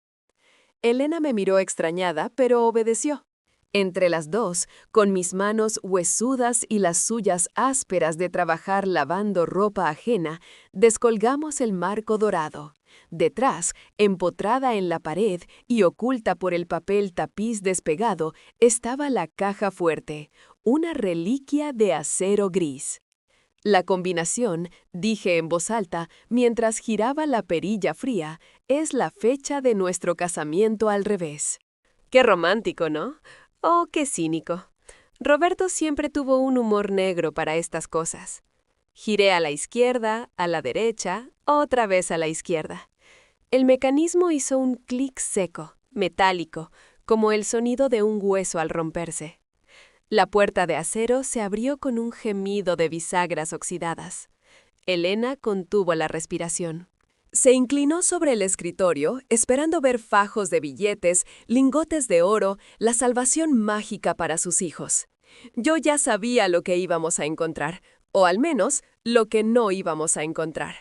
Elena me miró extrañada, pero obedeció. Entre las dos, con mis manos huesudas y las suyas ásperas de trabajar lavando ropa ajena, descolgamos el marco dorado. Detrás, empotrada en la pared y oculta por el papel tapiz despegado, estaba la caja fuerte, una reliquia de acero gris. La combinación, dije en voz alta, mientras giraba la perilla fría, es la fecha de nuestro casamiento al revés. Qué romántico, ¿no? Oh, qué cínico. Roberto siempre tuvo un humor negro para estas cosas. Giré a la izquierda, a la derecha, otra vez a la izquierda. El mecanismo hizo un clic seco, metálico, como el sonido de un hueso al romperse. La puerta de acero se abrió con un gemido de bisagras oxidadas. Elena contuvo la respiración. Se inclinó sobre el escritorio, esperando ver fajos de billetes, lingotes de oro, la salvación mágica para sus hijos. Yo ya sabía lo que íbamos a encontrar, o al menos lo que no íbamos a encontrar.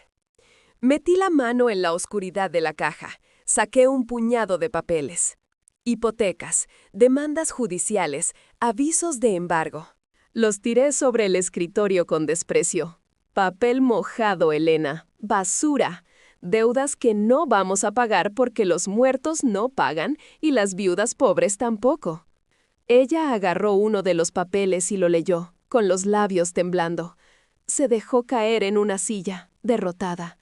Metí la mano en la oscuridad de la caja, saqué un puñado de papeles. Hipotecas, demandas judiciales, avisos de embargo. Los tiré sobre el escritorio con desprecio. Papel mojado, Elena. Basura. Deudas que no vamos a pagar porque los muertos no pagan y las viudas pobres tampoco. Ella agarró uno de los papeles y lo leyó, con los labios temblando. Se dejó caer en una silla, derrotada.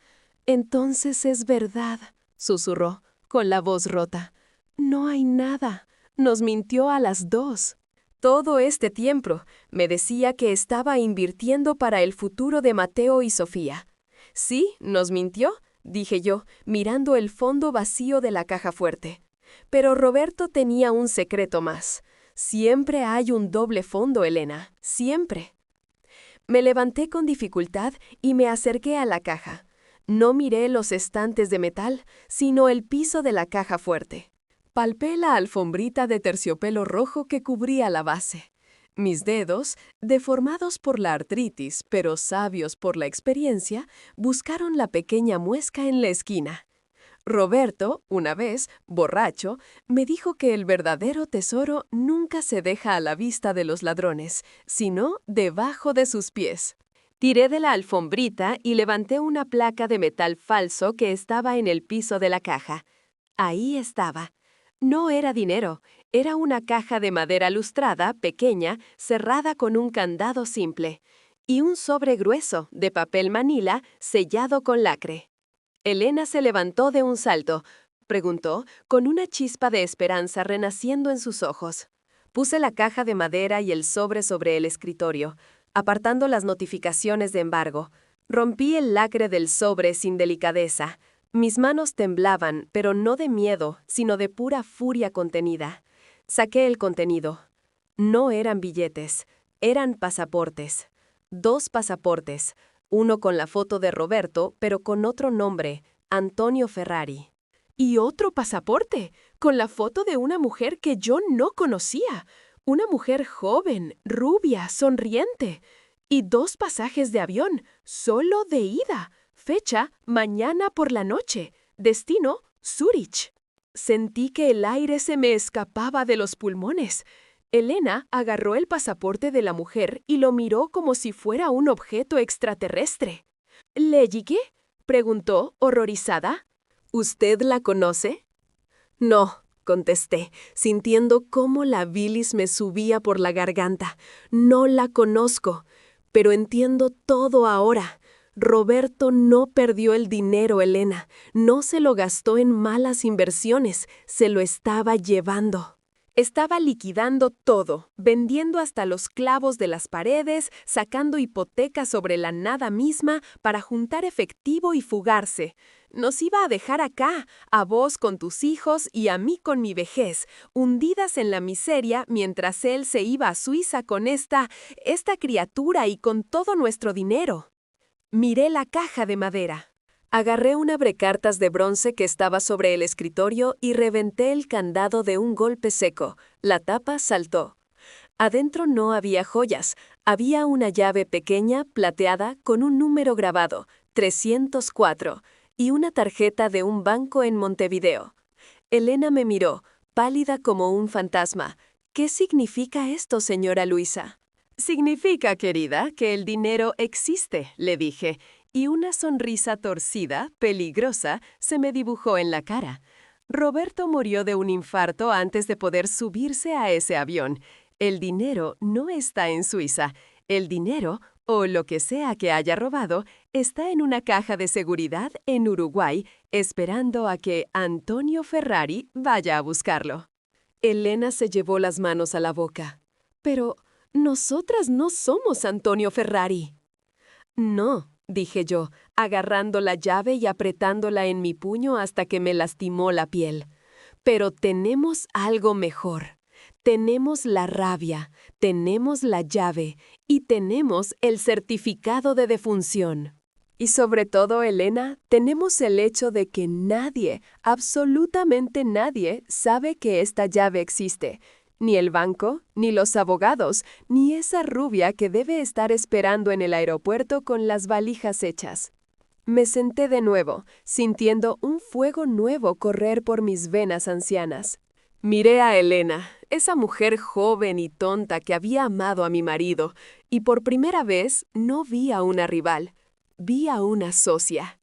«Entonces es verdad», susurró, con la voz rota. «No hay nada. Nos mintió a las dos». Todo este tiempo me decía que estaba invirtiendo para el futuro de Mateo y Sofía. «Sí, nos mintió», dije yo, mirando el fondo vacío de la caja fuerte. Pero Roberto tenía un secreto más. Siempre hay un doble fondo, Elena, siempre. Me levanté con dificultad y me acerqué a la caja. No miré los estantes de metal, sino el piso de la caja fuerte. Palpé la alfombrita de terciopelo rojo que cubría la base. Mis dedos, deformados por la artritis, pero sabios por la experiencia, buscaron la pequeña muesca en la esquina. Roberto, una vez, borracho, me dijo que el verdadero tesoro nunca se deja a la vista de los ladrones, sino debajo de sus pies. Tiré de la alfombrita y levanté una placa de metal falso que estaba en el piso de la caja. Ahí estaba. No era dinero, era una caja de madera lustrada, pequeña, cerrada con un candado simple, y un sobre grueso, de papel manila, sellado con lacre. Elena se levantó de un salto, preguntó, con una chispa de esperanza renaciendo en sus ojos. Puse la caja de madera y el sobre el escritorio, apartando las notificaciones de embargo. Rompí el lacre del sobre sin delicadeza. Mis manos temblaban, pero no de miedo, sino de pura furia contenida. Saqué el contenido. No eran billetes, eran pasaportes. 2 pasaportes, uno con la foto de Roberto, pero con otro nombre, Antonio Ferrari. Y otro pasaporte, con la foto de una mujer que yo no conocía. Una mujer joven, rubia, sonriente. Y 2 pasajes de avión, solo de ida. Fecha, mañana por la noche. Destino, Zúrich. Sentí que el aire se me escapaba de los pulmones. Elena agarró el pasaporte de la mujer y lo miró como si fuera un objeto extraterrestre. «¿Le llegué?», preguntó, horrorizada. «¿Usted la conoce?» «No», contesté, sintiendo cómo la bilis me subía por la garganta. «No la conozco, pero entiendo todo ahora». Roberto no perdió el dinero, Elena. No se lo gastó en malas inversiones, se lo estaba llevando. Estaba liquidando todo, vendiendo hasta los clavos de las paredes, sacando hipotecas sobre la nada misma para juntar efectivo y fugarse. Nos iba a dejar acá, a vos con tus hijos y a mí con mi vejez, hundidas en la miseria mientras él se iba a Suiza con esta criatura y con todo nuestro dinero. Miré la caja de madera. Agarré un abrecartas de bronce que estaba sobre el escritorio y reventé el candado de un golpe seco. La tapa saltó. Adentro no había joyas. Había una llave pequeña, plateada, con un número grabado, 304, y una tarjeta de un banco en Montevideo. Elena me miró, pálida como un fantasma. ¿Qué significa esto, señora Luisa? Significa, querida, que el dinero existe, le dije, y una sonrisa torcida, peligrosa, se me dibujó en la cara. Roberto murió de un infarto antes de poder subirse a ese avión. El dinero no está en Suiza. El dinero, o lo que sea que haya robado, está en una caja de seguridad en Uruguay, esperando a que Antonio Ferrari vaya a buscarlo. Elena se llevó las manos a la boca. Pero nosotras no somos Antonio Ferrari. No, dije yo, agarrando la llave y apretándola en mi puño hasta que me lastimó la piel. Pero tenemos algo mejor. Tenemos la rabia, tenemos la llave y tenemos el certificado de defunción. Y sobre todo, Elena, tenemos el hecho de que nadie, absolutamente nadie, sabe que esta llave existe. Ni el banco, ni los abogados, ni esa rubia que debe estar esperando en el aeropuerto con las valijas hechas. Me senté de nuevo, sintiendo un fuego nuevo correr por mis venas ancianas. Miré a Elena, esa mujer joven y tonta que había amado a mi marido, y por primera vez no vi a una rival, vi a una socia.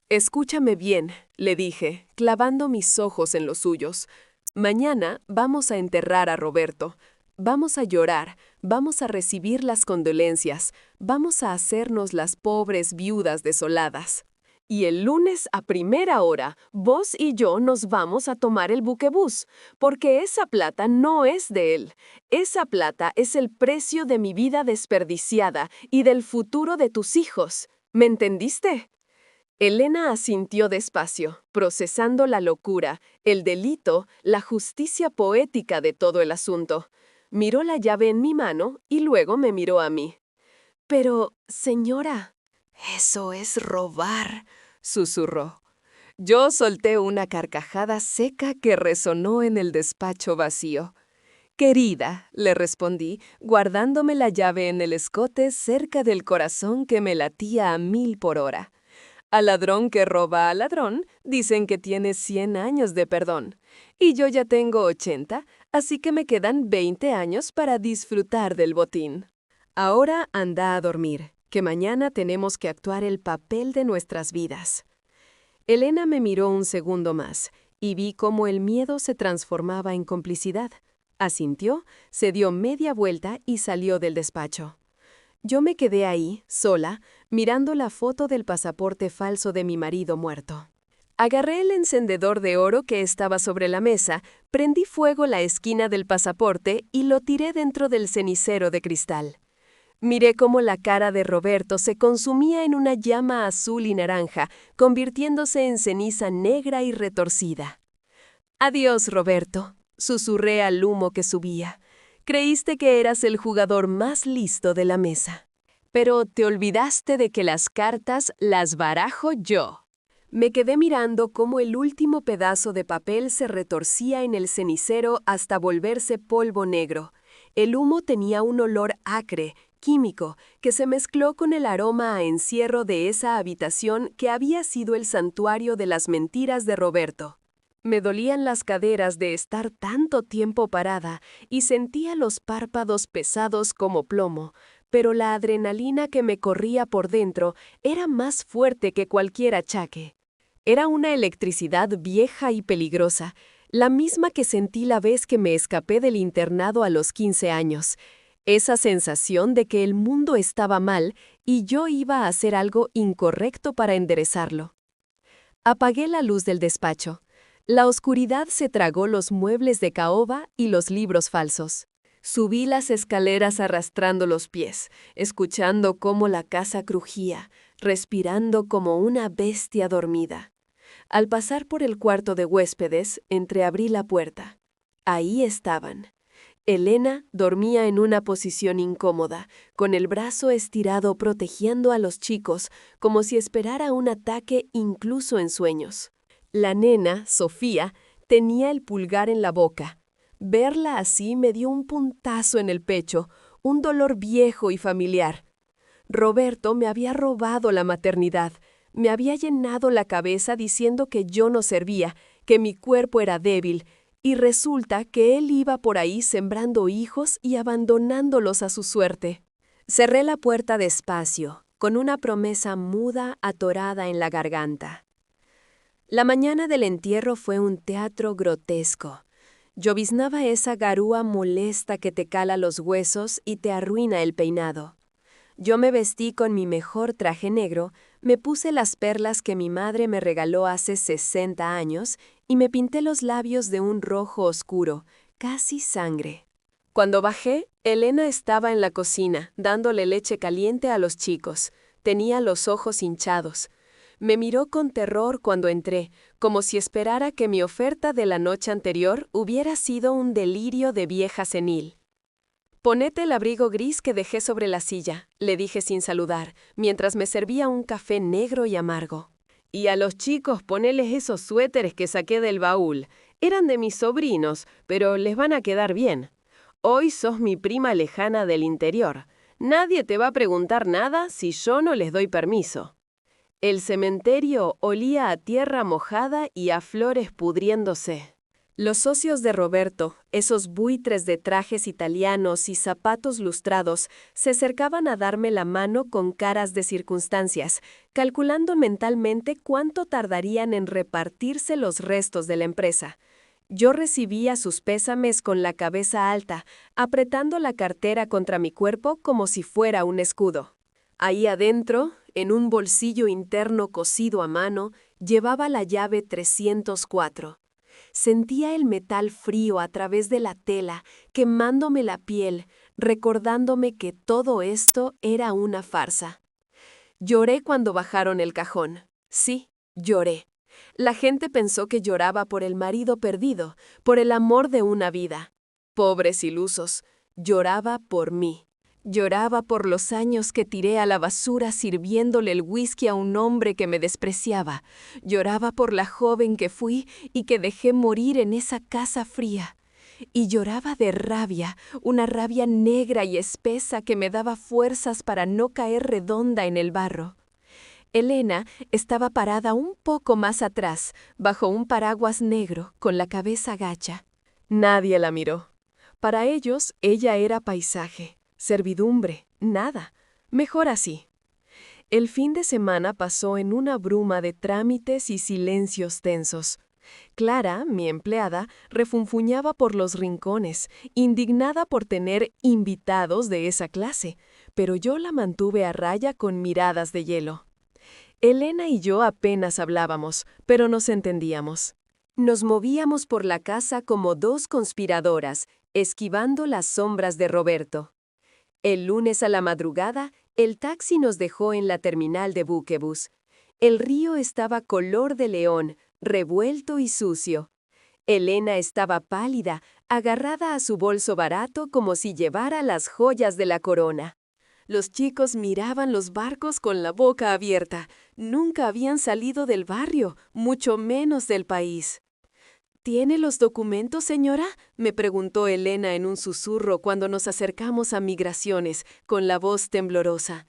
Escúchame bien, le dije, clavando mis ojos en los suyos. Mañana vamos a enterrar a Roberto. Vamos a llorar, vamos a recibir las condolencias, vamos a hacernos las pobres viudas desoladas. Y el lunes a primera hora, vos y yo nos vamos a tomar el buquebús, porque esa plata no es de él. Esa plata es el precio de mi vida desperdiciada y del futuro de tus hijos. ¿Me entendiste? Elena asintió despacio, procesando la locura, el delito, la justicia poética de todo el asunto. Miró la llave en mi mano y luego me miró a mí. Pero, señora, eso es robar, susurró. Yo solté una carcajada seca que resonó en el despacho vacío. Querida, le respondí, guardándome la llave en el escote cerca del corazón que me latía a 1000 por hora. Al ladrón que roba al ladrón, dicen que tiene 100 años de perdón. Y yo ya tengo 80, así que me quedan 20 años para disfrutar del botín. Ahora anda a dormir, que mañana tenemos que actuar el papel de nuestras vidas. Elena me miró un segundo más, y vi cómo el miedo se transformaba en complicidad. Asintió, se dio media vuelta y salió del despacho. Yo me quedé ahí, sola, mirando la foto del pasaporte falso de mi marido muerto. Agarré el encendedor de oro que estaba sobre la mesa, prendí fuego la esquina del pasaporte y lo tiré dentro del cenicero de cristal. Miré cómo la cara de Roberto se consumía en una llama azul y naranja, convirtiéndose en ceniza negra y retorcida. «Adiós, Roberto», susurré al humo que subía. Creíste que eras el jugador más listo de la mesa. Pero te olvidaste de que las cartas las barajo yo. Me quedé mirando cómo el último pedazo de papel se retorcía en el cenicero hasta volverse polvo negro. El humo tenía un olor acre, químico, que se mezcló con el aroma a encierro de esa habitación que había sido el santuario de las mentiras de Roberto. Me dolían las caderas de estar tanto tiempo parada y sentía los párpados pesados como plomo, pero la adrenalina que me corría por dentro era más fuerte que cualquier achaque. Era una electricidad vieja y peligrosa, la misma que sentí la vez que me escapé del internado a los 15 años. Esa sensación de que el mundo estaba mal y yo iba a hacer algo incorrecto para enderezarlo. Apagué la luz del despacho. La oscuridad se tragó los muebles de caoba y los libros falsos. Subí las escaleras arrastrando los pies, escuchando cómo la casa crujía, respirando como una bestia dormida. Al pasar por el cuarto de huéspedes, entreabrí la puerta. Ahí estaban. Elena dormía en una posición incómoda, con el brazo estirado protegiendo a los chicos, como si esperara un ataque incluso en sueños. La nena, Sofía, tenía el pulgar en la boca. Verla así me dio un puntazo en el pecho, un dolor viejo y familiar. Roberto me había robado la maternidad, me había llenado la cabeza diciendo que yo no servía, que mi cuerpo era débil, y resulta que él iba por ahí sembrando hijos y abandonándolos a su suerte. Cerré la puerta despacio, con una promesa muda atorada en la garganta. La mañana del entierro fue un teatro grotesco. Lloviznaba esa garúa molesta que te cala los huesos y te arruina el peinado. Yo me vestí con mi mejor traje negro, me puse las perlas que mi madre me regaló hace 60 años y me pinté los labios de un rojo oscuro, casi sangre. Cuando bajé, Elena estaba en la cocina, dándole leche caliente a los chicos. Tenía los ojos hinchados. Me miró con terror cuando entré, como si esperara que mi oferta de la noche anterior hubiera sido un delirio de vieja senil. «Ponete el abrigo gris que dejé sobre la silla», le dije sin saludar, mientras me servía un café negro y amargo. «Y a los chicos poneles esos suéteres que saqué del baúl. Eran de mis sobrinos, pero les van a quedar bien. Hoy sos mi prima lejana del interior. Nadie te va a preguntar nada si yo no les doy permiso». El cementerio olía a tierra mojada y a flores pudriéndose. Los socios de Roberto, esos buitres de trajes italianos y zapatos lustrados, se acercaban a darme la mano con caras de circunstancias, calculando mentalmente cuánto tardarían en repartirse los restos de la empresa. Yo recibía sus pésames con la cabeza alta, apretando la cartera contra mi cuerpo como si fuera un escudo. Ahí adentro, en un bolsillo interno cosido a mano, llevaba la llave 304. Sentía el metal frío a través de la tela, quemándome la piel, recordándome que todo esto era una farsa. Lloré cuando bajaron el cajón. Sí, lloré. La gente pensó que lloraba por el marido perdido, por el amor de una vida. Pobres ilusos, lloraba por mí. Lloraba por los años que tiré a la basura sirviéndole el whisky a un hombre que me despreciaba. Lloraba por la joven que fui y que dejé morir en esa casa fría. Y lloraba de rabia, una rabia negra y espesa que me daba fuerzas para no caer redonda en el barro. Elena estaba parada un poco más atrás, bajo un paraguas negro, con la cabeza gacha. Nadie la miró. Para ellos, ella era paisaje. Servidumbre, nada. Mejor así. El fin de semana pasó en una bruma de trámites y silencios tensos. Clara, mi empleada, refunfuñaba por los rincones, indignada por tener invitados de esa clase, pero yo la mantuve a raya con miradas de hielo. Elena y yo apenas hablábamos, pero nos entendíamos. Nos movíamos por la casa como dos conspiradoras, esquivando las sombras de Roberto. El lunes a la madrugada, el taxi nos dejó en la terminal de buquebús. El río estaba color de león, revuelto y sucio. Elena estaba pálida, agarrada a su bolso barato como si llevara las joyas de la corona. Los chicos miraban los barcos con la boca abierta. Nunca habían salido del barrio, mucho menos del país. «¿Tiene los documentos, señora?», me preguntó Elena en un susurro cuando nos acercamos a Migraciones, con la voz temblorosa.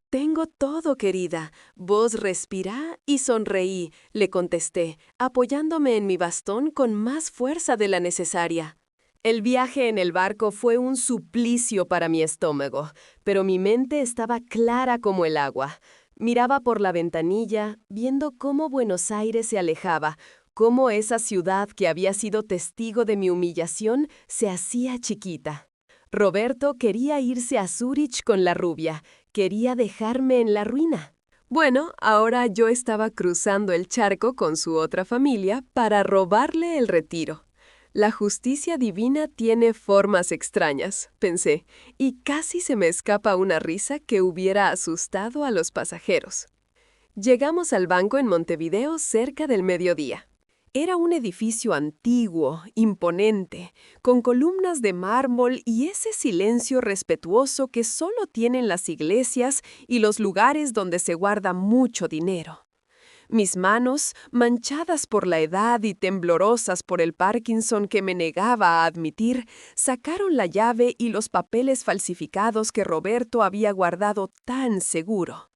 «Tengo todo, querida». Vos respirá y sonreí, le contesté, apoyándome en mi bastón con más fuerza de la necesaria. El viaje en el barco fue un suplicio para mi estómago, pero mi mente estaba clara como el agua. Miraba por la ventanilla, viendo cómo Buenos Aires se alejaba, cómo esa ciudad que había sido testigo de mi humillación se hacía chiquita. Roberto quería irse a Zúrich con la rubia, quería dejarme en la ruina. Bueno, ahora yo estaba cruzando el charco con su otra familia para robarle el retiro. La justicia divina tiene formas extrañas, pensé, y casi se me escapa una risa que hubiera asustado a los pasajeros. Llegamos al banco en Montevideo cerca del mediodía. Era un edificio antiguo, imponente, con columnas de mármol y ese silencio respetuoso que solo tienen las iglesias y los lugares donde se guarda mucho dinero. Mis manos, manchadas por la edad y temblorosas por el Parkinson que me negaba a admitir, sacaron la llave y los papeles falsificados que Roberto había guardado tan seguro.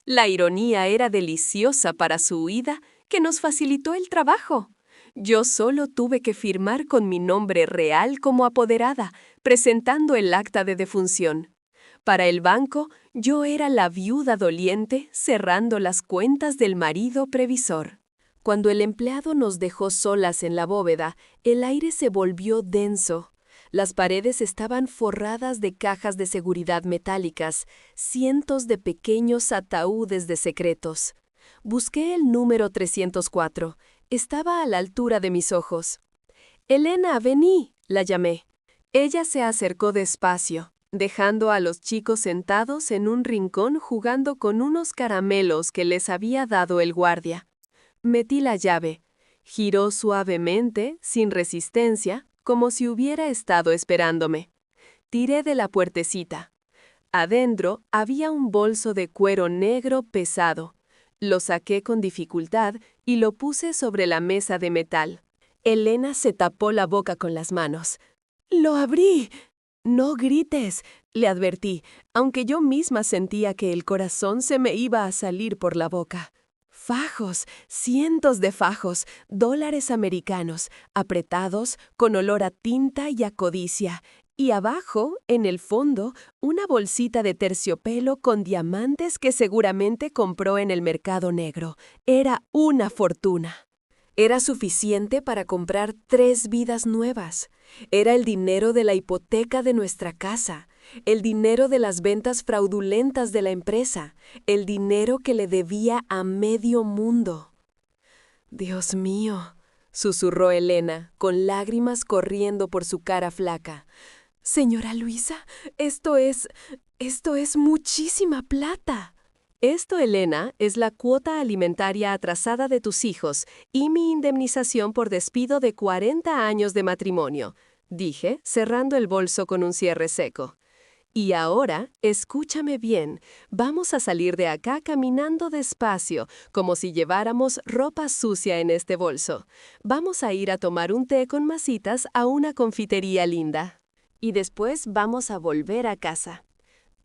La ironía era deliciosa para su huida, que nos facilitó el trabajo. Yo solo tuve que firmar con mi nombre real como apoderada, presentando el acta de defunción. Para el banco, yo era la viuda doliente cerrando las cuentas del marido previsor. Cuando el empleado nos dejó solas en la bóveda, el aire se volvió denso. Las paredes estaban forradas de cajas de seguridad metálicas, cientos de pequeños ataúdes de secretos. Busqué el número 304. Estaba a la altura de mis ojos. «Elena, vení», la llamé. Ella se acercó despacio, dejando a los chicos sentados en un rincón jugando con unos caramelos que les había dado el guardia. Metí la llave. Giró suavemente, sin resistencia, como si hubiera estado esperándome. Tiré de la puertecita. Adentro había un bolso de cuero negro pesado. Lo saqué con dificultad y lo puse sobre la mesa de metal. Elena se tapó la boca con las manos. «¡Lo abrí!». «No grites», le advertí, aunque yo misma sentía que el corazón se me iba a salir por la boca. Fajos, cientos de fajos, dólares americanos, apretados, con olor a tinta y a codicia. Y abajo, en el fondo, una bolsita de terciopelo con diamantes que seguramente compró en el mercado negro. Era una fortuna. Era suficiente para comprar 3 vidas nuevas. Era el dinero de la hipoteca de nuestra casa, el dinero de las ventas fraudulentas de la empresa, el dinero que le debía a medio mundo. «Dios mío», susurró Elena, con lágrimas corriendo por su cara flaca. «Señora Luisa, esto es muchísima plata». «Esto, Elena, es la cuota alimentaria atrasada de tus hijos y mi indemnización por despido de 40 años de matrimonio», dije, cerrando el bolso con un cierre seco. «Y ahora, escúchame bien, vamos a salir de acá caminando despacio, como si lleváramos ropa sucia en este bolso. Vamos a ir a tomar un té con masitas a una confitería linda. Y después vamos a volver a casa».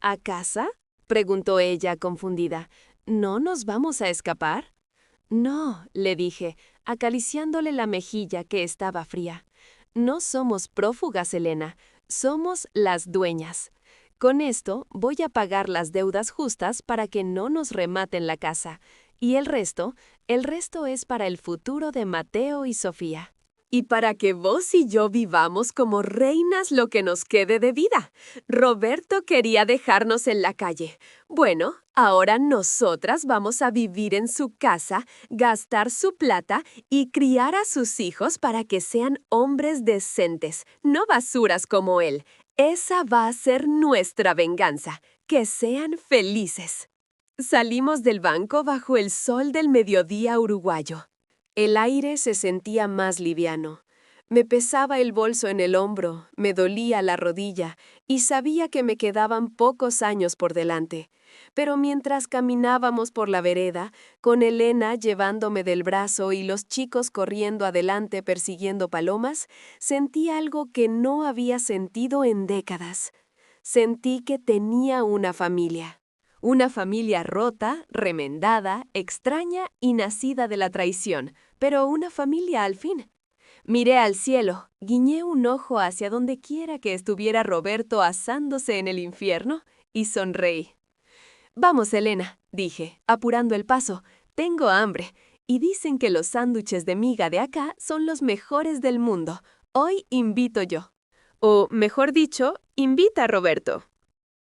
«¿A casa?», preguntó ella confundida. «¿No nos vamos a escapar?». «No», le dije, acariciándole la mejilla que estaba fría. «No somos prófugas, Elena, somos las dueñas. Con esto voy a pagar las deudas justas para que no nos rematen la casa. Y el resto es para el futuro de Mateo y Sofía. Y para que vos y yo vivamos como reinas lo que nos quede de vida. Roberto quería dejarnos en la calle. Bueno, ahora nosotras vamos a vivir en su casa, gastar su plata y criar a sus hijos para que sean hombres decentes, no basuras como él. Esa va a ser nuestra venganza. Que sean felices». Salimos del banco bajo el sol del mediodía uruguayo. El aire se sentía más liviano. Me pesaba el bolso en el hombro, me dolía la rodilla y sabía que me quedaban pocos años por delante. Pero mientras caminábamos por la vereda, con Elena llevándome del brazo y los chicos corriendo adelante persiguiendo palomas, sentí algo que no había sentido en décadas. Sentí que tenía una familia. Una familia rota, remendada, extraña y nacida de la traición, pero una familia al fin. Miré al cielo, guiñé un ojo hacia donde quiera que estuviera Roberto asándose en el infierno y sonreí. «Vamos, Elena», dije, apurando el paso, «tengo hambre, y dicen que los sándwiches de miga de acá son los mejores del mundo. Hoy invito yo». O, mejor dicho, invita a Roberto.